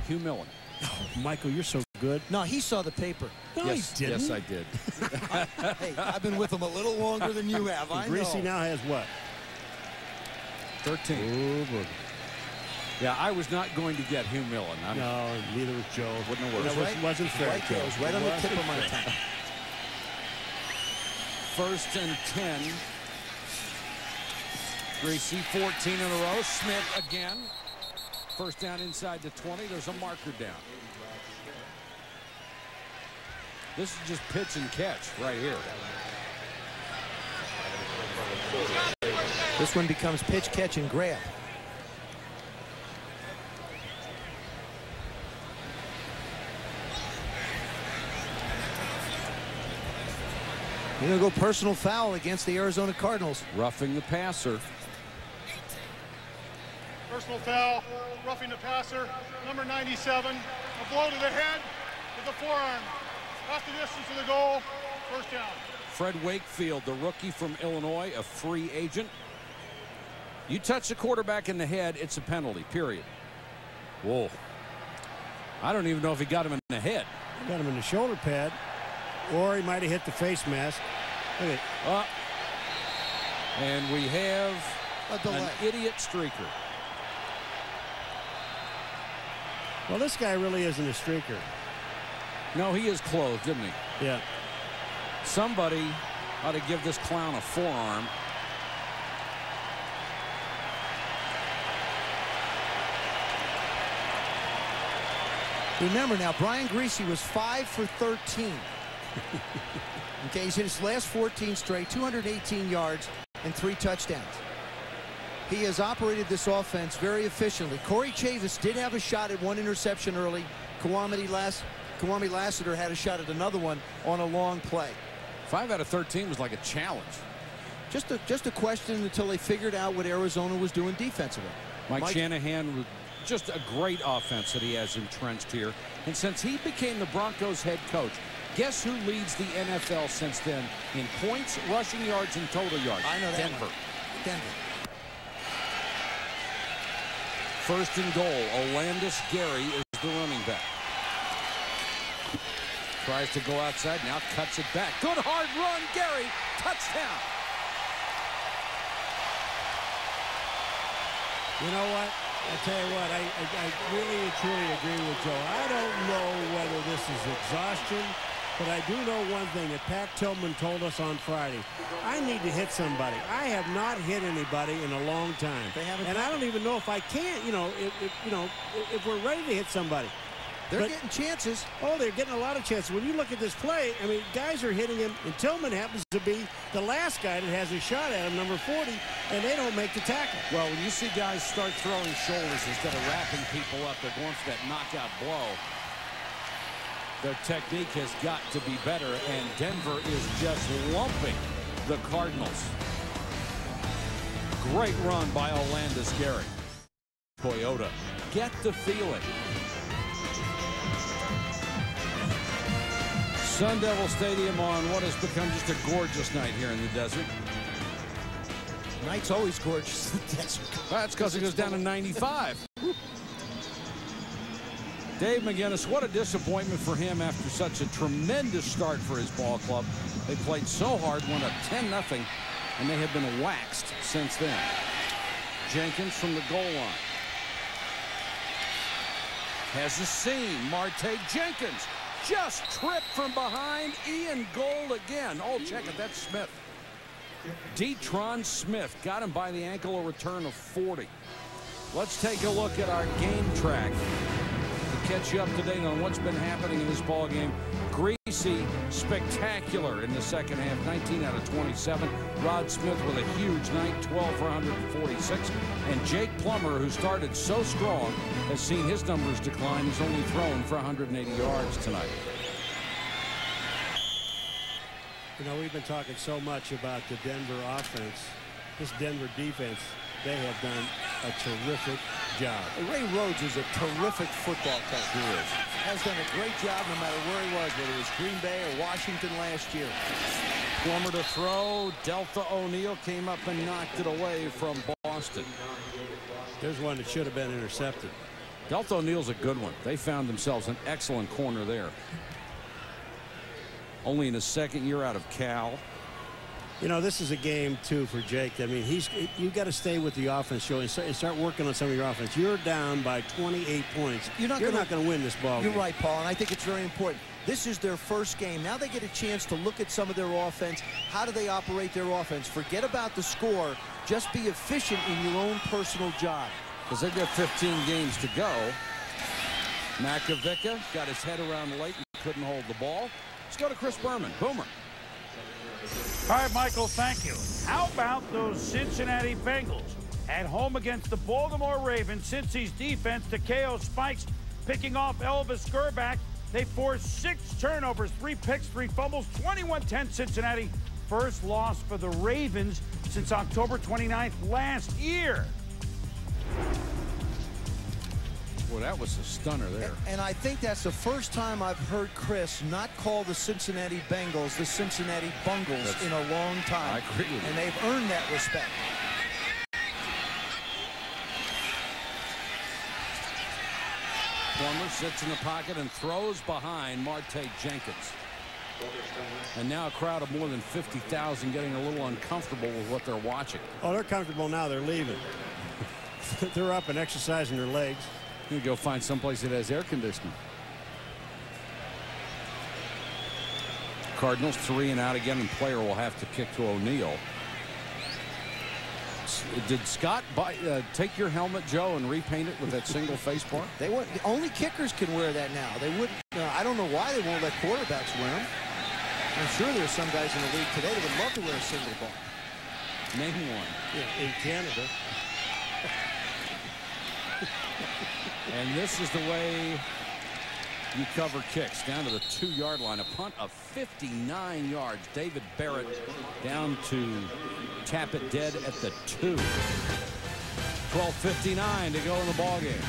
Hugh Millen. Oh, Michael, you're so good. No, he saw the paper. No, Yes, he didn't. yes, I did. Hey, I've been with him a little longer than you have. I Griese know. now has what? 13. Oh, boy. Yeah, I was not going to get Hugh Millen. No, neither was Joe. Wouldn't have worked. That wasn't fair, Right Joe. there. It was right on the tip of my tongue. 1st and 10. Griese 14 in a row. Smith again. First down inside the 20. There's a marker down. This is just pitch and catch right here. This one becomes pitch, catch, and grab. You're going to go personal foul against the Arizona Cardinals. Roughing the passer. Personal foul, roughing the passer, number 97. A blow to the head with the forearm. Half the distance to the goal, first down. Fred Wakefield, the rookie from Illinois, a free agent. You touch the quarterback in the head, it's a penalty, period. Whoa. I don't even know if he got him in the head. Got him in the shoulder pad, or he might have hit the face mask. Look at And we have A delay. an idiot streaker. Well, this guy really isn't a streaker. No, he is clothed, isn't he? Yeah. Somebody ought to give this clown a forearm. Remember now, Brian Griese was 5 for 13. Okay, he's hit his last 14 straight, 218 yards and 3 touchdowns. He has operated this offense very efficiently. Corey Chavis did have a shot at one interception early. Kwame Lassiter had a shot at another one on a long play. 5 out of 13 was like a challenge. Just a question until they figured out what Arizona was doing defensively. Mike Shanahan, with just a great offense that he has entrenched here. And since he became the Broncos head coach, guess who leads the NFL since then in points, rushing yards, and total yards? I know that Denver. one. Denver. First and goal. Orlandis Gary is the running back. Tries to go outside, now cuts it back. Good hard run, Gary. Touchdown. You know what? I'll tell you what, I really and truly agree with Joe. I don't know whether this is exhaustion, but I do know one thing that Pat Tillman told us on Friday. I need to hit somebody. I have not hit anybody in a long time. And I don't even know if I can, if we're ready to hit somebody. They're getting chances. Oh, they're getting a lot of chances. When you look at this play, I mean, guys are hitting him, and Tillman happens to be the last guy that has a shot at him, number 40, and they don't make the tackle. Well, when you see guys start throwing shoulders instead of wrapping people up, they're going for that knockout blow. Their technique has got to be better, and Denver is just lumping the Cardinals. Great run by Olandis Gary. Toyota, get the feeling. Sun Devil Stadium on what has become just a gorgeous night here in the desert. Night's always gorgeous in the desert. That's because it goes down to 95. Dave McGinnis, what a disappointment for him after such a tremendous start for his ball club. They played so hard, won a 10-0, and they have been waxed since then. Jenkins from the goal line. Has a seam. Marte Jenkins just tripped from behind. Ian goal again. Oh, check it. That's Smith. Detron Smith got him by the ankle, a return of 40. Let's take a look at our game track to catch you up to date on what's been happening in this ball game. Greasy, spectacular in the second half, 19 out of 27. Rod Smith with a huge night, 12 for 146. And Jake Plummer, who started so strong, has seen his numbers decline. He's only thrown for 180 yards tonight. You know, we've been talking so much about the Denver offense. This Denver defense, they have done a terrific job. Ray Rhodes is a terrific football coach. He is. Has done a great job no matter where he was, whether it was Green Bay or Washington last year. Plummer to throw. Delta O'Neal came up and knocked it away from Boston. There's one that should have been intercepted. Delta O'Neal's a good one. They found themselves an excellent corner there. Only in his second year out of Cal. You know, this is a game, too, for Jake. I mean, you've got to stay with the offense, Joe, and start working on some of your offense. You're down by 28 points. You're not going to win this ball game. You're right, Paul, and I think it's very important. This is their first game. Now they get a chance to look at some of their offense. How do they operate their offense? Forget about the score. Just be efficient in your own personal job. Because they've got 15 games to go. Makovica got his head around late and couldn't hold the ball. Let's go to Chris Berman. Boomer. All right, Michael, thank you. How about those Cincinnati Bengals at home against the Baltimore Ravens? Cincy's defense to KO Spikes picking off Elvis Gerback. They forced 6 turnovers, 3 picks, 3 fumbles, 21-10 Cincinnati. First loss for the Ravens since October 29th last year. Well, that was a stunner there. And I think that's the first time I've heard Chris not call the Cincinnati Bengals the Cincinnati Bungles in a long time. I agree with you. And they've earned that respect. Plummer sits in the pocket and throws behind Marte Jenkins. And now a crowd of more than 50,000 getting a little uncomfortable with what they're watching. Oh, they're comfortable now. They're leaving. They're up and exercising their legs. You go find someplace that has air conditioning. Cardinals 3 and out again, and player will have to kick to O'Neal. Did Scott take your helmet, Joe, and repaint it with that single face part? They won't. Only kickers can wear that now. They wouldn't. I don't know why they won't let quarterbacks wear them. I'm sure there's some guys in the league today that would love to wear a single ball. Name one. Yeah, in Canada. And this is the way you cover kicks, down to the 2-yard line. A punt of 59 yards. David Barrett down to tap it dead at the 2. 12:59 to go in the ball game.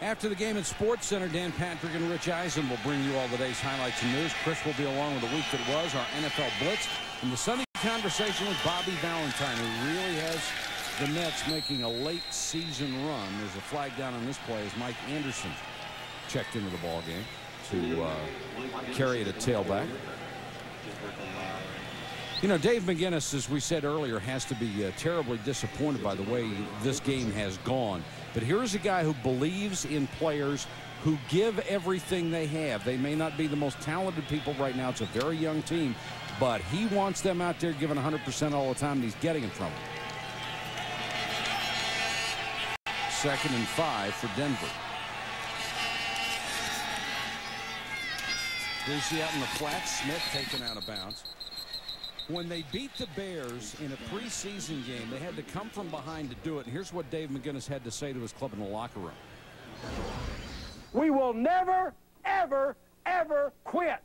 After the game at Sports Center, Dan Patrick and Rich Eisen will bring you all the day's highlights and news. Chris will be along with the week that was, our NFL Blitz, and the Sunday conversation with Bobby Valentine, who really has the Mets making a late season run. There's a flag down on this play as Mike Anderson checked into the ball game to carry it at tailback. You know, Dave McGinnis, as we said earlier, has to be terribly disappointed by the way this game has gone. But here's a guy who believes in players who give everything they have. They may not be the most talented people right now. It's a very young team, but he wants them out there giving 100% all the time, and he's getting it from them. 2nd and 5 for Denver. Greasy out in the flat. Smith taken out of bounds. When they beat the Bears in a preseason game, they had to come from behind to do it. And here's what Dave McGinnis had to say to his club in the locker room. We will never, ever, ever quit.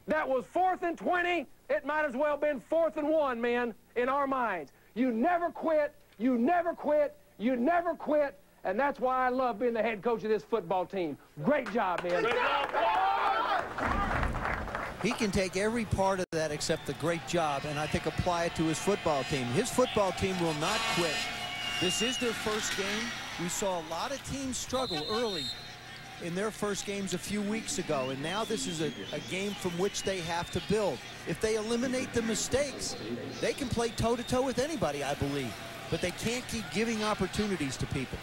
That was 4th and 20. It might as well have been 4th and 1, man, in our minds. You never quit. You never quit. You never quit. And that's why I love being the head coach of this football team. Great job, man. He can take every part of that except the great job, and I think apply it to his football team. His football team will not quit. This is their first game. We saw a lot of teams struggle early in their first games a few weeks ago, and now this is a game from which they have to build. If they eliminate the mistakes, they can play toe-to-toe with anybody, I believe. But they can't keep giving opportunities to people.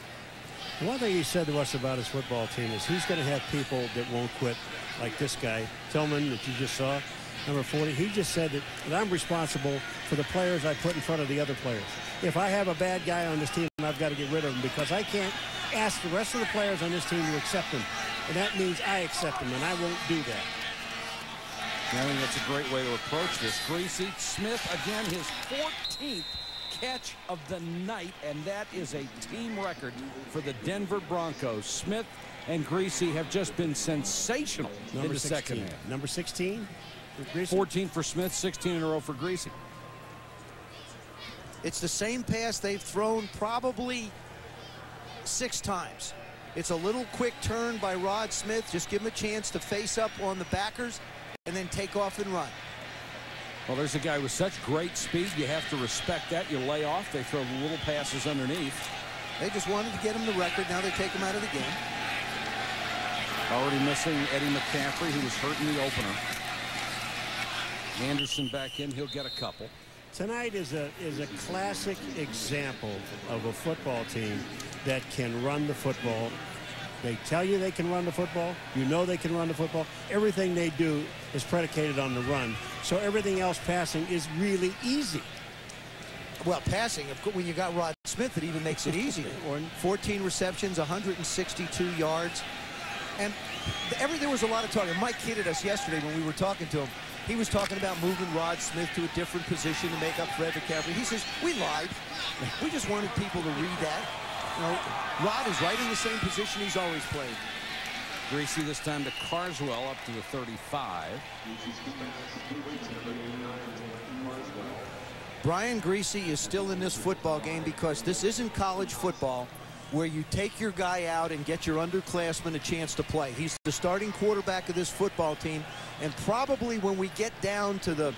The one thing he said to us about his football team is he's going to have people that won't quit, like this guy, Tillman, that you just saw, number 40. He just said that I'm responsible for the players I put in front of the other players. If I have a bad guy on this team, I've got to get rid of him because I can't ask the rest of the players on this team to accept him. And that means I accept him, and I won't do that. I think that's a great way to approach this. Greasy Smith, again, his 14th catch of the night, and that is a team record for the Denver Broncos. Smith and Greasy have just been sensational in the second half. Number 16 for Greasy. 14 for Smith, 16 in a row for Greasy. It's the same pass they've thrown probably 6 times. It's a little quick turn by Rod Smith. Just give him a chance to face up on the backers and then take off and run. Well, there's a guy with such great speed. You have to respect that. You lay off. They throw little passes underneath. They just wanted to get him the record. Now they take him out of the game. Already missing Eddie McCaffrey, who was hurt in the opener. Anderson back in. He'll get a couple. Tonight is a classic example of a football team that can run the football. They tell you they can run the football. You know they can run the football. Everything they do is predicated on the run. So everything else passing is really easy. Well, passing, when you got Rod Smith, it even makes it easier. 14 receptions, 162 yards. And there was a lot of talk. And Mike kidded us yesterday when we were talking to him. He was talking about moving Rod Smith to a different position to make up for Ed McCaffrey. He says, we lied. We just wanted people to read that. You know, Rod is right in the same position he's always played. Greasy this time to Carswell up to the 35. Brian Greasy is still in this football game because this isn't college football where you take your guy out and get your underclassmen a chance to play. He's the starting quarterback of this football team, and probably when we get down to the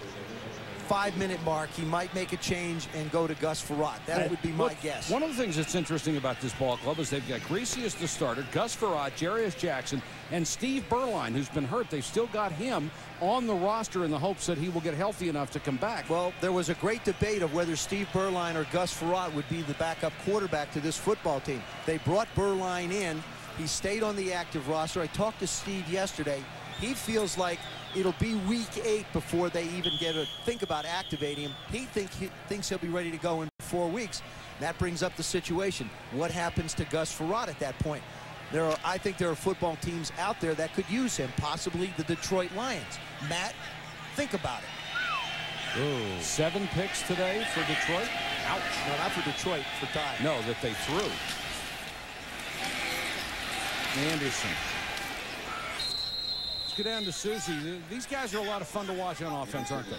5-minute mark, he might make a change and go to Gus Frerotte. That would be my guess. One of the things that's interesting about this ball club is they've got Greasy as the starter, Gus Frerotte, Jarius Jackson, and Steve Berline, who's been hurt. They've still got him on the roster in the hopes that he will get healthy enough to come back. Well, there was a great debate of whether Steve Berline or Gus Frerotte would be the backup quarterback to this football team. They brought Berline in. He stayed on the active roster. I talked to Steve yesterday. He feels like it'll be week 8 before they even get to think about activating him. He thinks he'll be ready to go in 4 weeks. That brings up the situation. What happens to Gus Frerotte at that point? I think there are football teams out there that could use him, possibly the Detroit Lions. Matt, think about it. Ooh. 7 picks today for Detroit. Ouch. No, not for Detroit, for Ty. No, that they threw. Anderson. Let's go down to Susie. These guys are a lot of fun to watch on offense, aren't they?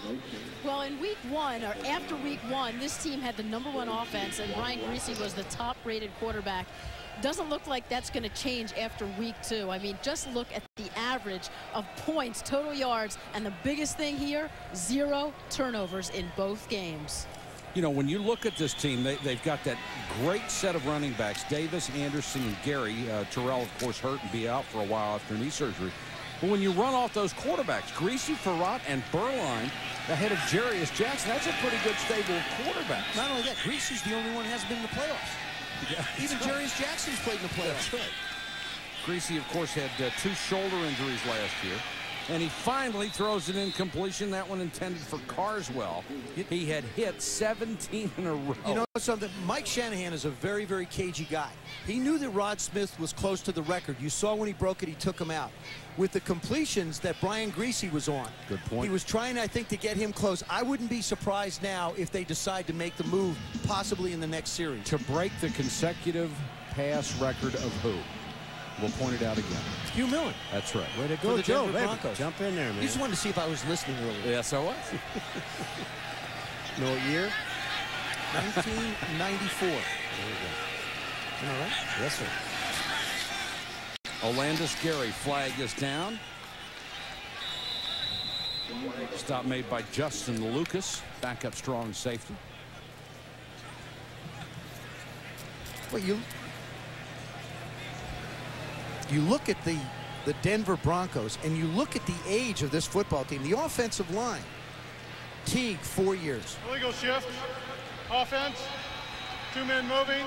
Well, in week 1, or after week 1, this team had the #1 offense, and Brian Greasy was the top-rated quarterback. Doesn't look like that's going to change after week 2. I mean, just look at the average of points, total yards, and the biggest thing here, 0 turnovers in both games. You know, when you look at this team, they've got that great set of running backs, Davis, Anderson, and Gary. Terrell, of course, hurt and be out for a while after knee surgery. But when you run off those quarterbacks, Greasy, Frerotte, and Berline ahead of Jarius Jackson, that's a pretty good stable of quarterbacks. Not only that, Greasy's the only one who hasn't been in the playoffs. Yeah, even Jarius Jackson's played in the playoffs. That's right. Greasy, of course, had 2 shoulder injuries last year. And he finally throws an incompletion, that one intended for Carswell. He had hit 17 in a row. You know something? Mike Shanahan is a very, very cagey guy. He knew that Rod Smith was close to the record. You saw when he broke it, he took him out. With the completions that Brian Greasy was on, good point. He was trying, I think, to get him close. I wouldn't be surprised now if they decide to make the move, possibly in the next series. To break the consecutive pass record of who? We'll point it out again. Hugh Millen. That's right. Way to For go, the Joe. Denver Baby. Broncos. Jump in there, man. You just wanted to see if I was listening earlier. Yes, I was. No year? 1994. There you go. All right. Yes, sir. Olandis Gary, flag is down. Stop made by Justin Lucas, backup strong safety. Well, you look at the Denver Broncos and you look at the age of this football team. The offensive line. Teague, 4 years. Illegal shift. Offense. 2 men moving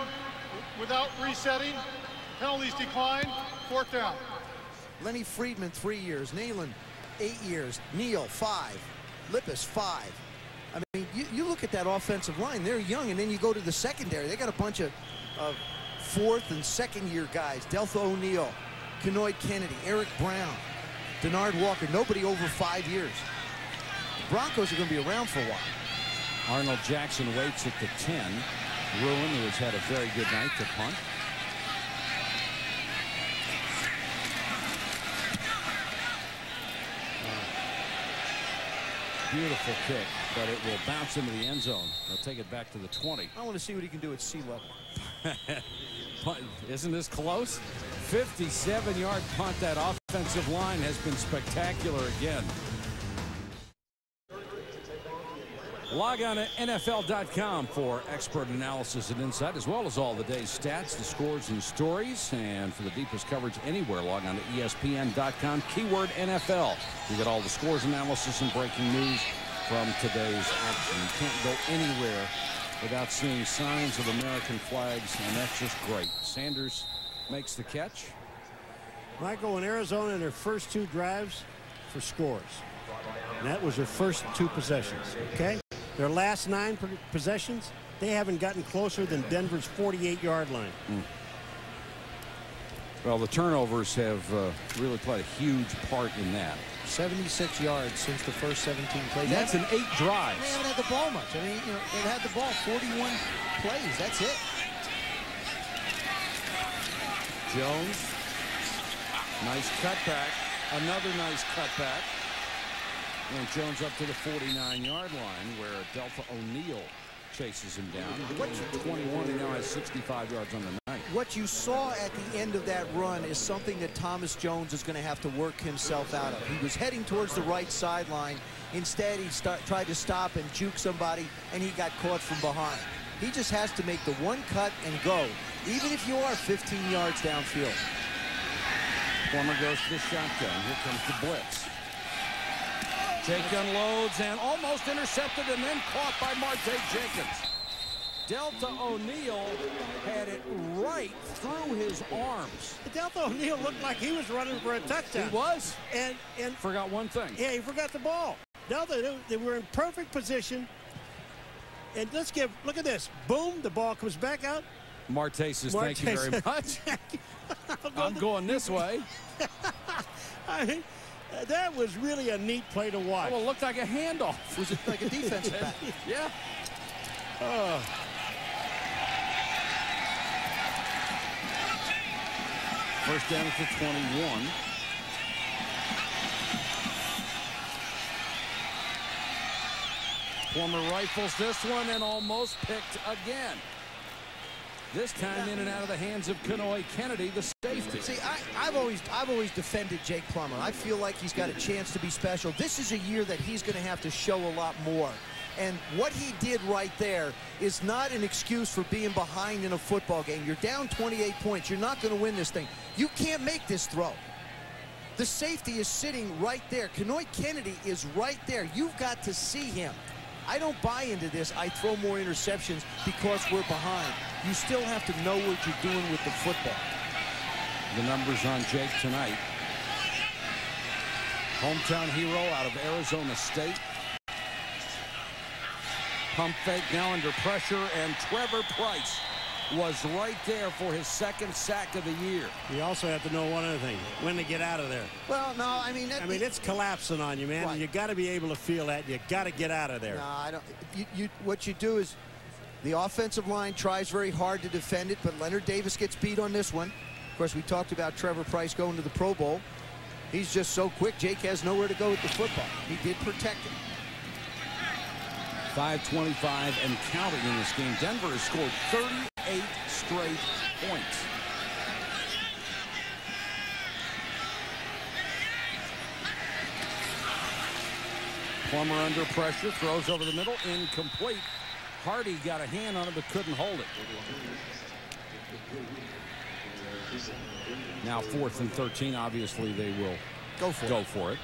without resetting. Penalties decline. 4th down. Lenny Friedman, 3 years. Neyland, 8 years. Neal, 5. Lippis, 5. I mean, you look at that offensive line. They're young, and then you go to the secondary. They got a bunch of 4th and 2nd year guys. Deltha O'Neal, Kenoid Kennedy, Eric Brown, Denard Walker. Nobody over 5 years. The Broncos are going to be around for a while. Arnold Jackson waits at the 10. Ruin, who has had a very good night, to punt. Beautiful kick, but it will bounce into the end zone. They'll take it back to the 20. I want to see what he can do at sea level. Isn't this close? 57-yard punt. That offensive line has been spectacular again. Log on to NFL.com for expert analysis and insight, as well as all the day's stats, the scores and stories. And for the deepest coverage anywhere, log on to ESPN.com, keyword NFL. You get all the scores, analysis, and breaking news from today's action. You can't go anywhere without seeing signs of American flags, and that's just great. Sanders makes the catch. Michael, in Arizona, in their first 2 drives for scores. And that was their first 2 possessions, okay? Their last 9 possessions, they haven't gotten closer than Denver's 48-yard line. Well, the turnovers have really played a huge part in that. 76 yards since the first 17 plays. That's in 8 drives. They haven't had the ball much. I mean, you know, they've had the ball 41 plays. That's it. Jones. Nice cutback. Another nice cutback. And Jones up to the 49-yard line, where Deltha O'Neal chases him down. What's 21? He now has 65 yards on the night. What you saw at the end of that run is something that Thomas Jones is going to have to work himself out of. He was heading towards the right sideline. Instead, he tried to stop and juke somebody, and he got caught from behind. He just has to make the one cut and go, even if you are 15 yards downfield. Plummer goes to the shotgun. Here comes the blitz. Jake unloads and almost intercepted and then caught by Marte Jenkins. Deltha O'Neal had it right through his arms. Deltha O'Neal looked like he was running for a touchdown. He was. And forgot one thing. Yeah, he forgot the ball. Deltha, they were in perfect position. And look at this. Boom, the ball comes back out. Marte says, thank you very much. I'm going this way. I mean, that was really a neat play to watch. Well, it looked like a handoff. Was it like a defensive back? Yeah. First down at the 21. Plummer rifles this one and almost picked again. This time in and out of the hands of Kenoid Kennedy, the safety. See, I've always defended Jake Plummer. I feel like he's got a chance to be special. This is a year that he's going to have to show a lot more. And what he did right there is not an excuse for being behind in a football game. You're down 28 points. You're not going to win this thing. You can't make this throw. The safety is sitting right there. Kenoid Kennedy is right there. You've got to see him. I don't buy into this. I throw more interceptions because we're behind. You still have to know what you're doing with the football. The numbers on Jake tonight. Hometown hero out of Arizona State. Pump fake now under pressure, and Trevor Price was right there for his 2nd sack of the year. You also have to know one other thing: when to get out of there. Well, no, I mean, it's collapsing on you, man. Right. You got to be able to feel that. You got to get out of there. No, I don't. What you do is the offensive line tries very hard to defend it, but Leonard Davis gets beat on this one. Of course, we talked about Trevor Price going to the Pro Bowl. He's just so quick. Jake has nowhere to go with the football. He did protect it. 5:25 and counting in this game. Denver has scored 38 straight points. Plummer under pressure, throws over the middle, incomplete. Hardy got a hand on it but couldn't hold it. Now 4th and 13. Obviously they will go for it.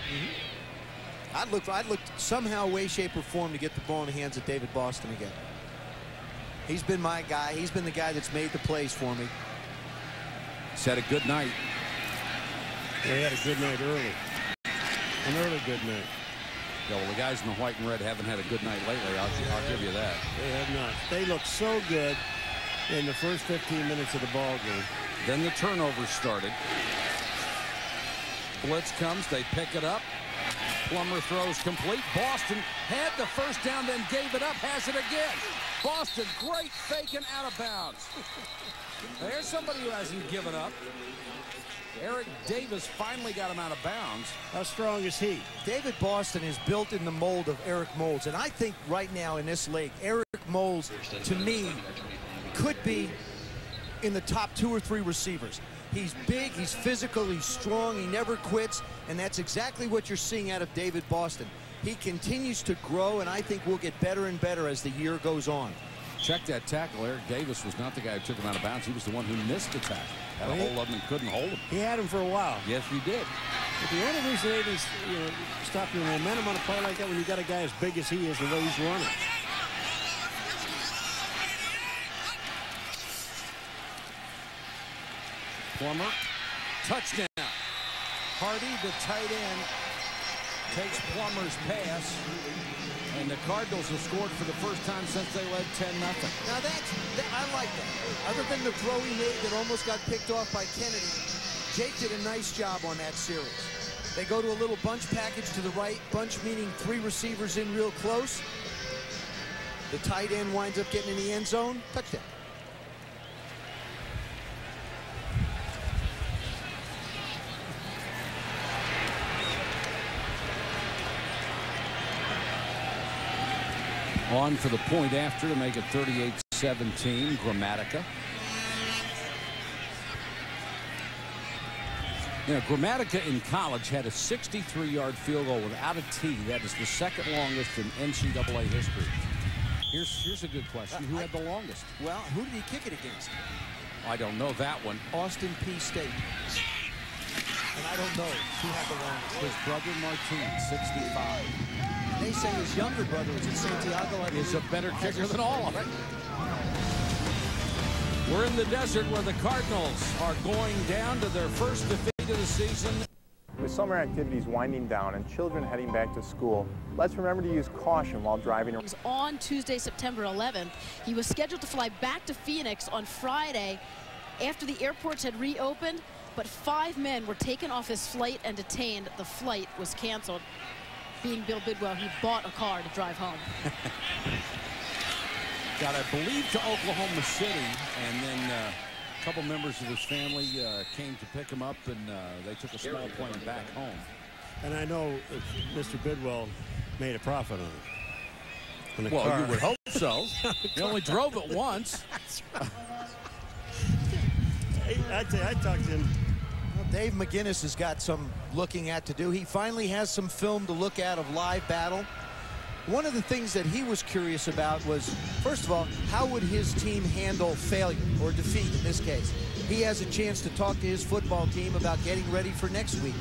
I'd look somehow, way, shape, or form to get the ball in the hands of David Boston again. He's been my guy. He's been the guy that's made the plays for me. He's had a good night. They had a good night early. An early good night. Yeah, well, the guys in the white and red haven't had a good night lately. I'll give you that. They have not. They look so good in the first 15 minutes of the ball game. Then the turnovers started. Blitz comes. They pick it up. Plummer throws complete. Boston had the first down, then gave it up. Has it again. Boston, great fake and out of bounds. There's somebody who hasn't given up. Eric Davis finally got him out of bounds. How strong is he? David Boston is built in the mold of Eric Moulds. And I think right now in this league, Eric Moulds, to me, could be in the top 2 or 3 receivers. He's big, he's physical, he's strong, he never quits, and that's exactly what you're seeing out of David Boston. He continues to grow, and I think we'll get better and better as the year goes on. Check that tackle. Eric Davis was not the guy who took him out of bounds. He was the one who missed the tackle. Had a hold of him and couldn't hold him. He had him for a while. Yes, he did. But the only reason they didn't stop your momentum on a play like that when you got a guy as big as he is, the way he's running. Plummer, touchdown. Hardy, the tight end, takes Plummer's pass, and the Cardinals have scored for the first time since they led 10-0. Now I like that. Other than the throw he made that almost got picked off by Kennedy, Jake did a nice job on that series. They go to a little bunch package to the right, bunch meaning 3 receivers in real close. The tight end winds up getting in the end zone. Touchdown. On for the point after to make it 38-17. Gramatica. You know, Gramatica in college had a 63-yard field goal without a tee. That is the 2nd longest in NCAA history. Here's a good question. Who had the longest? Well, who did he kick it against? I don't know that one. Austin P. State. And I don't know who had the longest. His brother Martin, 65. They say his younger brother was at Santiago. Is a better kicker than all of them. We're in the desert where the Cardinals are going down to their first defeat of the season. With summer activities winding down and children heading back to school, let's remember to use caution while driving. On Tuesday, September 11th, he was scheduled to fly back to Phoenix on Friday after the airports had reopened, but 5 men were taken off his flight and detained. The flight was canceled. Being Bill Bidwell, he bought a car to drive home. Got, I believe, to Oklahoma City, and then a couple members of his family came to pick him up, and they took a small plane back home. And I know Mr. Bidwell made a profit on it. Well, car. you would hope so. He only drove it once. That's right. I talked to him. Dave McGinnis has got some looking at to do. He finally has some film to look at of live battle. One of the things that he was curious about was, first of all, how would his team handle failure or defeat in this case? He has a chance to talk to his football team about getting ready for next week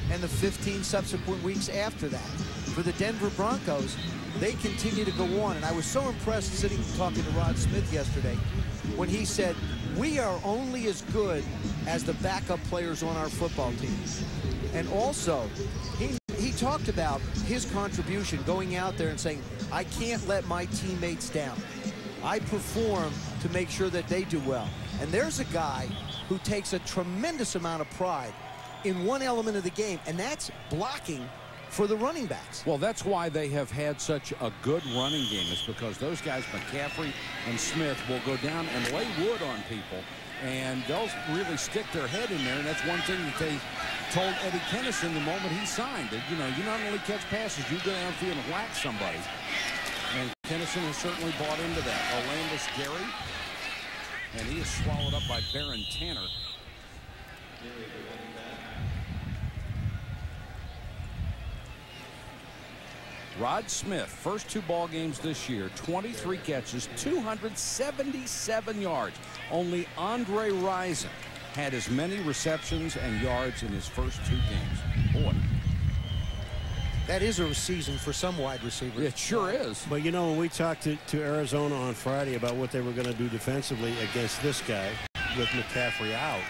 and the 15 subsequent weeks after that. For the Denver Broncos, they continue to go on. And I was so impressed sitting and talking to Rod Smith yesterday when he said, we are only as good as the backup players on our football team. And also, he talked about his contribution going out there and saying, I can't let my teammates down. I perform to make sure that they do well. And there's a guy who takes a tremendous amount of pride in one element of the game, and that's blocking for the running backs. Well, that's why they have had such a good running game. It's because those guys, McCaffrey and Smith, will go down and lay wood on people. And they'll really stick their head in there, and that's one thing that they told Eddie Kennison the moment he signed. That, you know, you not only catch passes, you go downfield and whack somebody. And Kennison has certainly bought into that. Orlandis Gary, and he is swallowed up by Baron Tanner. Rod Smith, first 2 ball games this year, 23 catches, 277 yards. Only Andre Rison had as many receptions and yards in his first 2 games. Boy. That is a season for some wide receivers. It sure is. But, you know, when we talked to Arizona on Friday about what they were going to do defensively against this guy with McCaffrey out,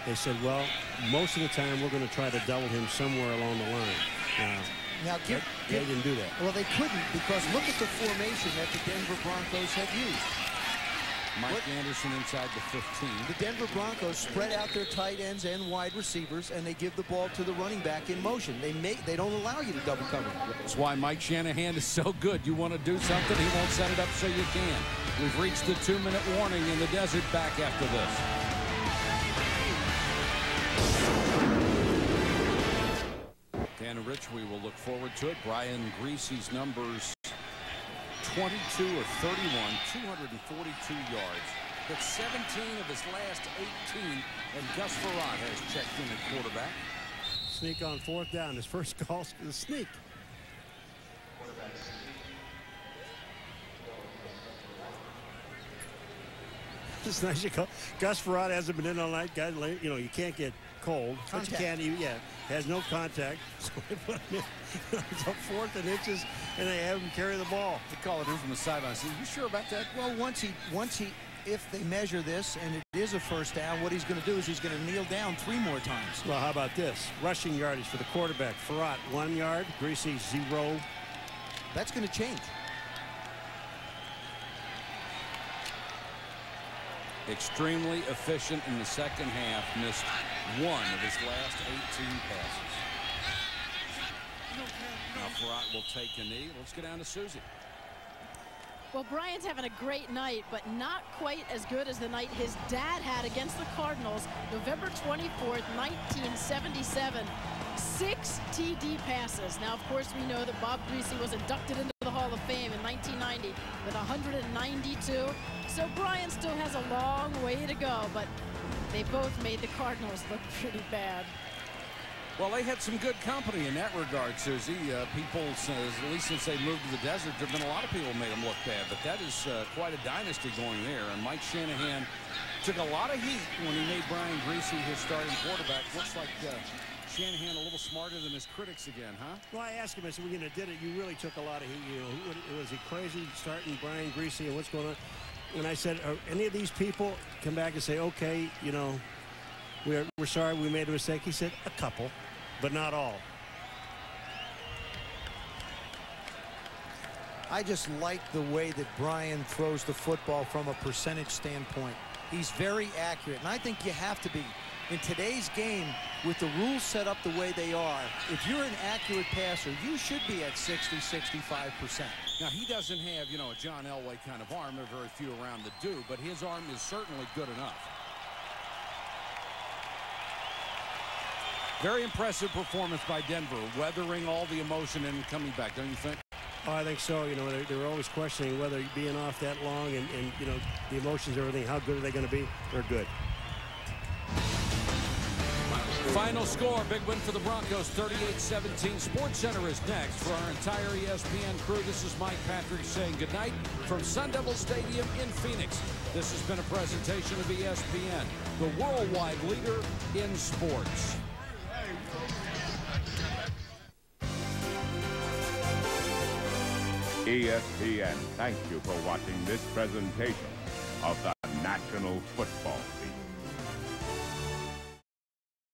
they said, well, most of the time we're going to try to double him somewhere along the line. Now, they didn't do that. Well, they couldn't, because look at the formation that the Denver Broncos had used. Mike Anderson inside the 15. The Denver Broncos spread out their tight ends and wide receivers, and they give the ball to the running back in motion. They don't allow you to double cover. That's why Mike Shanahan is so good. You want to do something, he won't set it up so you can. We've reached the 2-minute warning in the desert. Back after this. Dan and Rich, we will look forward to it. Brian Greasy's numbers 22 of 31, 242 yards. Hit 17 of his last 18, and Gus Frerotte has checked in at quarterback. Sneak on 4th down. His first call is a sneak. It's nice you call. Gus Frerotte hasn't been in all night. Guys, you know, you can't get cold, but you can't even. Yeah, has no contact. So they put him in. It's up 4th and inches, and they have him carry the ball. They call it in from the sideline. So you sure about that? Well, if they measure this and it is a first down, what he's going to do is he's going to kneel down 3 more times. Well, how about this? Rushing yardage for the quarterback. Frerotte 1 yard. Greasy 0. That's going to change. Extremely efficient in the second half. Missed 1 of his last 18 passes. Now Frerotte will take a knee. Let's get down to Susie. Well, Brian's having a great night, but not quite as good as the night his dad had against the Cardinals, November 24th, 1977. 6 TD passes. Now, of course, we know that Bob Greasy was inducted into the Hall of Fame in 1990 with 192. So Brian still has a long way to go, but they both made the Cardinals look pretty bad. Well, they had some good company in that regard, Susie. People, at least since they moved to the desert, there have been a lot of people who made them look bad, but that is quite a dynasty going there. And Mike Shanahan took a lot of heat when he made Brian Greasy his starting quarterback. Looks like Shanahan a little smarter than his critics again, huh? Well, I asked him, I said, when you did it, you really took a lot of heat. You know, was he crazy starting Brian Greasy and what's going on? And I said, are any of these people come back and say, okay, you know, we're sorry we made a mistake? He said, a couple, but not all. I just like the way that Brian throws the football from a percentage standpoint. He's very accurate, and I think you have to be. In today's game, with the rules set up the way they are, if you're an accurate passer, you should be at 60–65%. Now, he doesn't have, you know, a John Elway kind of arm. There are very few around that do, but his arm is certainly good enough. Very impressive performance by Denver, weathering all the emotion and coming back, don't you think? Oh, I think so. You know, they were always questioning whether being off that long and you know, the emotions, everything, how good are they going to be? They're good. Final score, big win for the Broncos, 38-17. SportsCenter is next. For our entire ESPN crew, this is Mike Patrick saying goodnight from Sun Devil Stadium in Phoenix. This has been a presentation of ESPN, the worldwide leader in sports. ESPN thanks you for watching this presentation of the National Football League.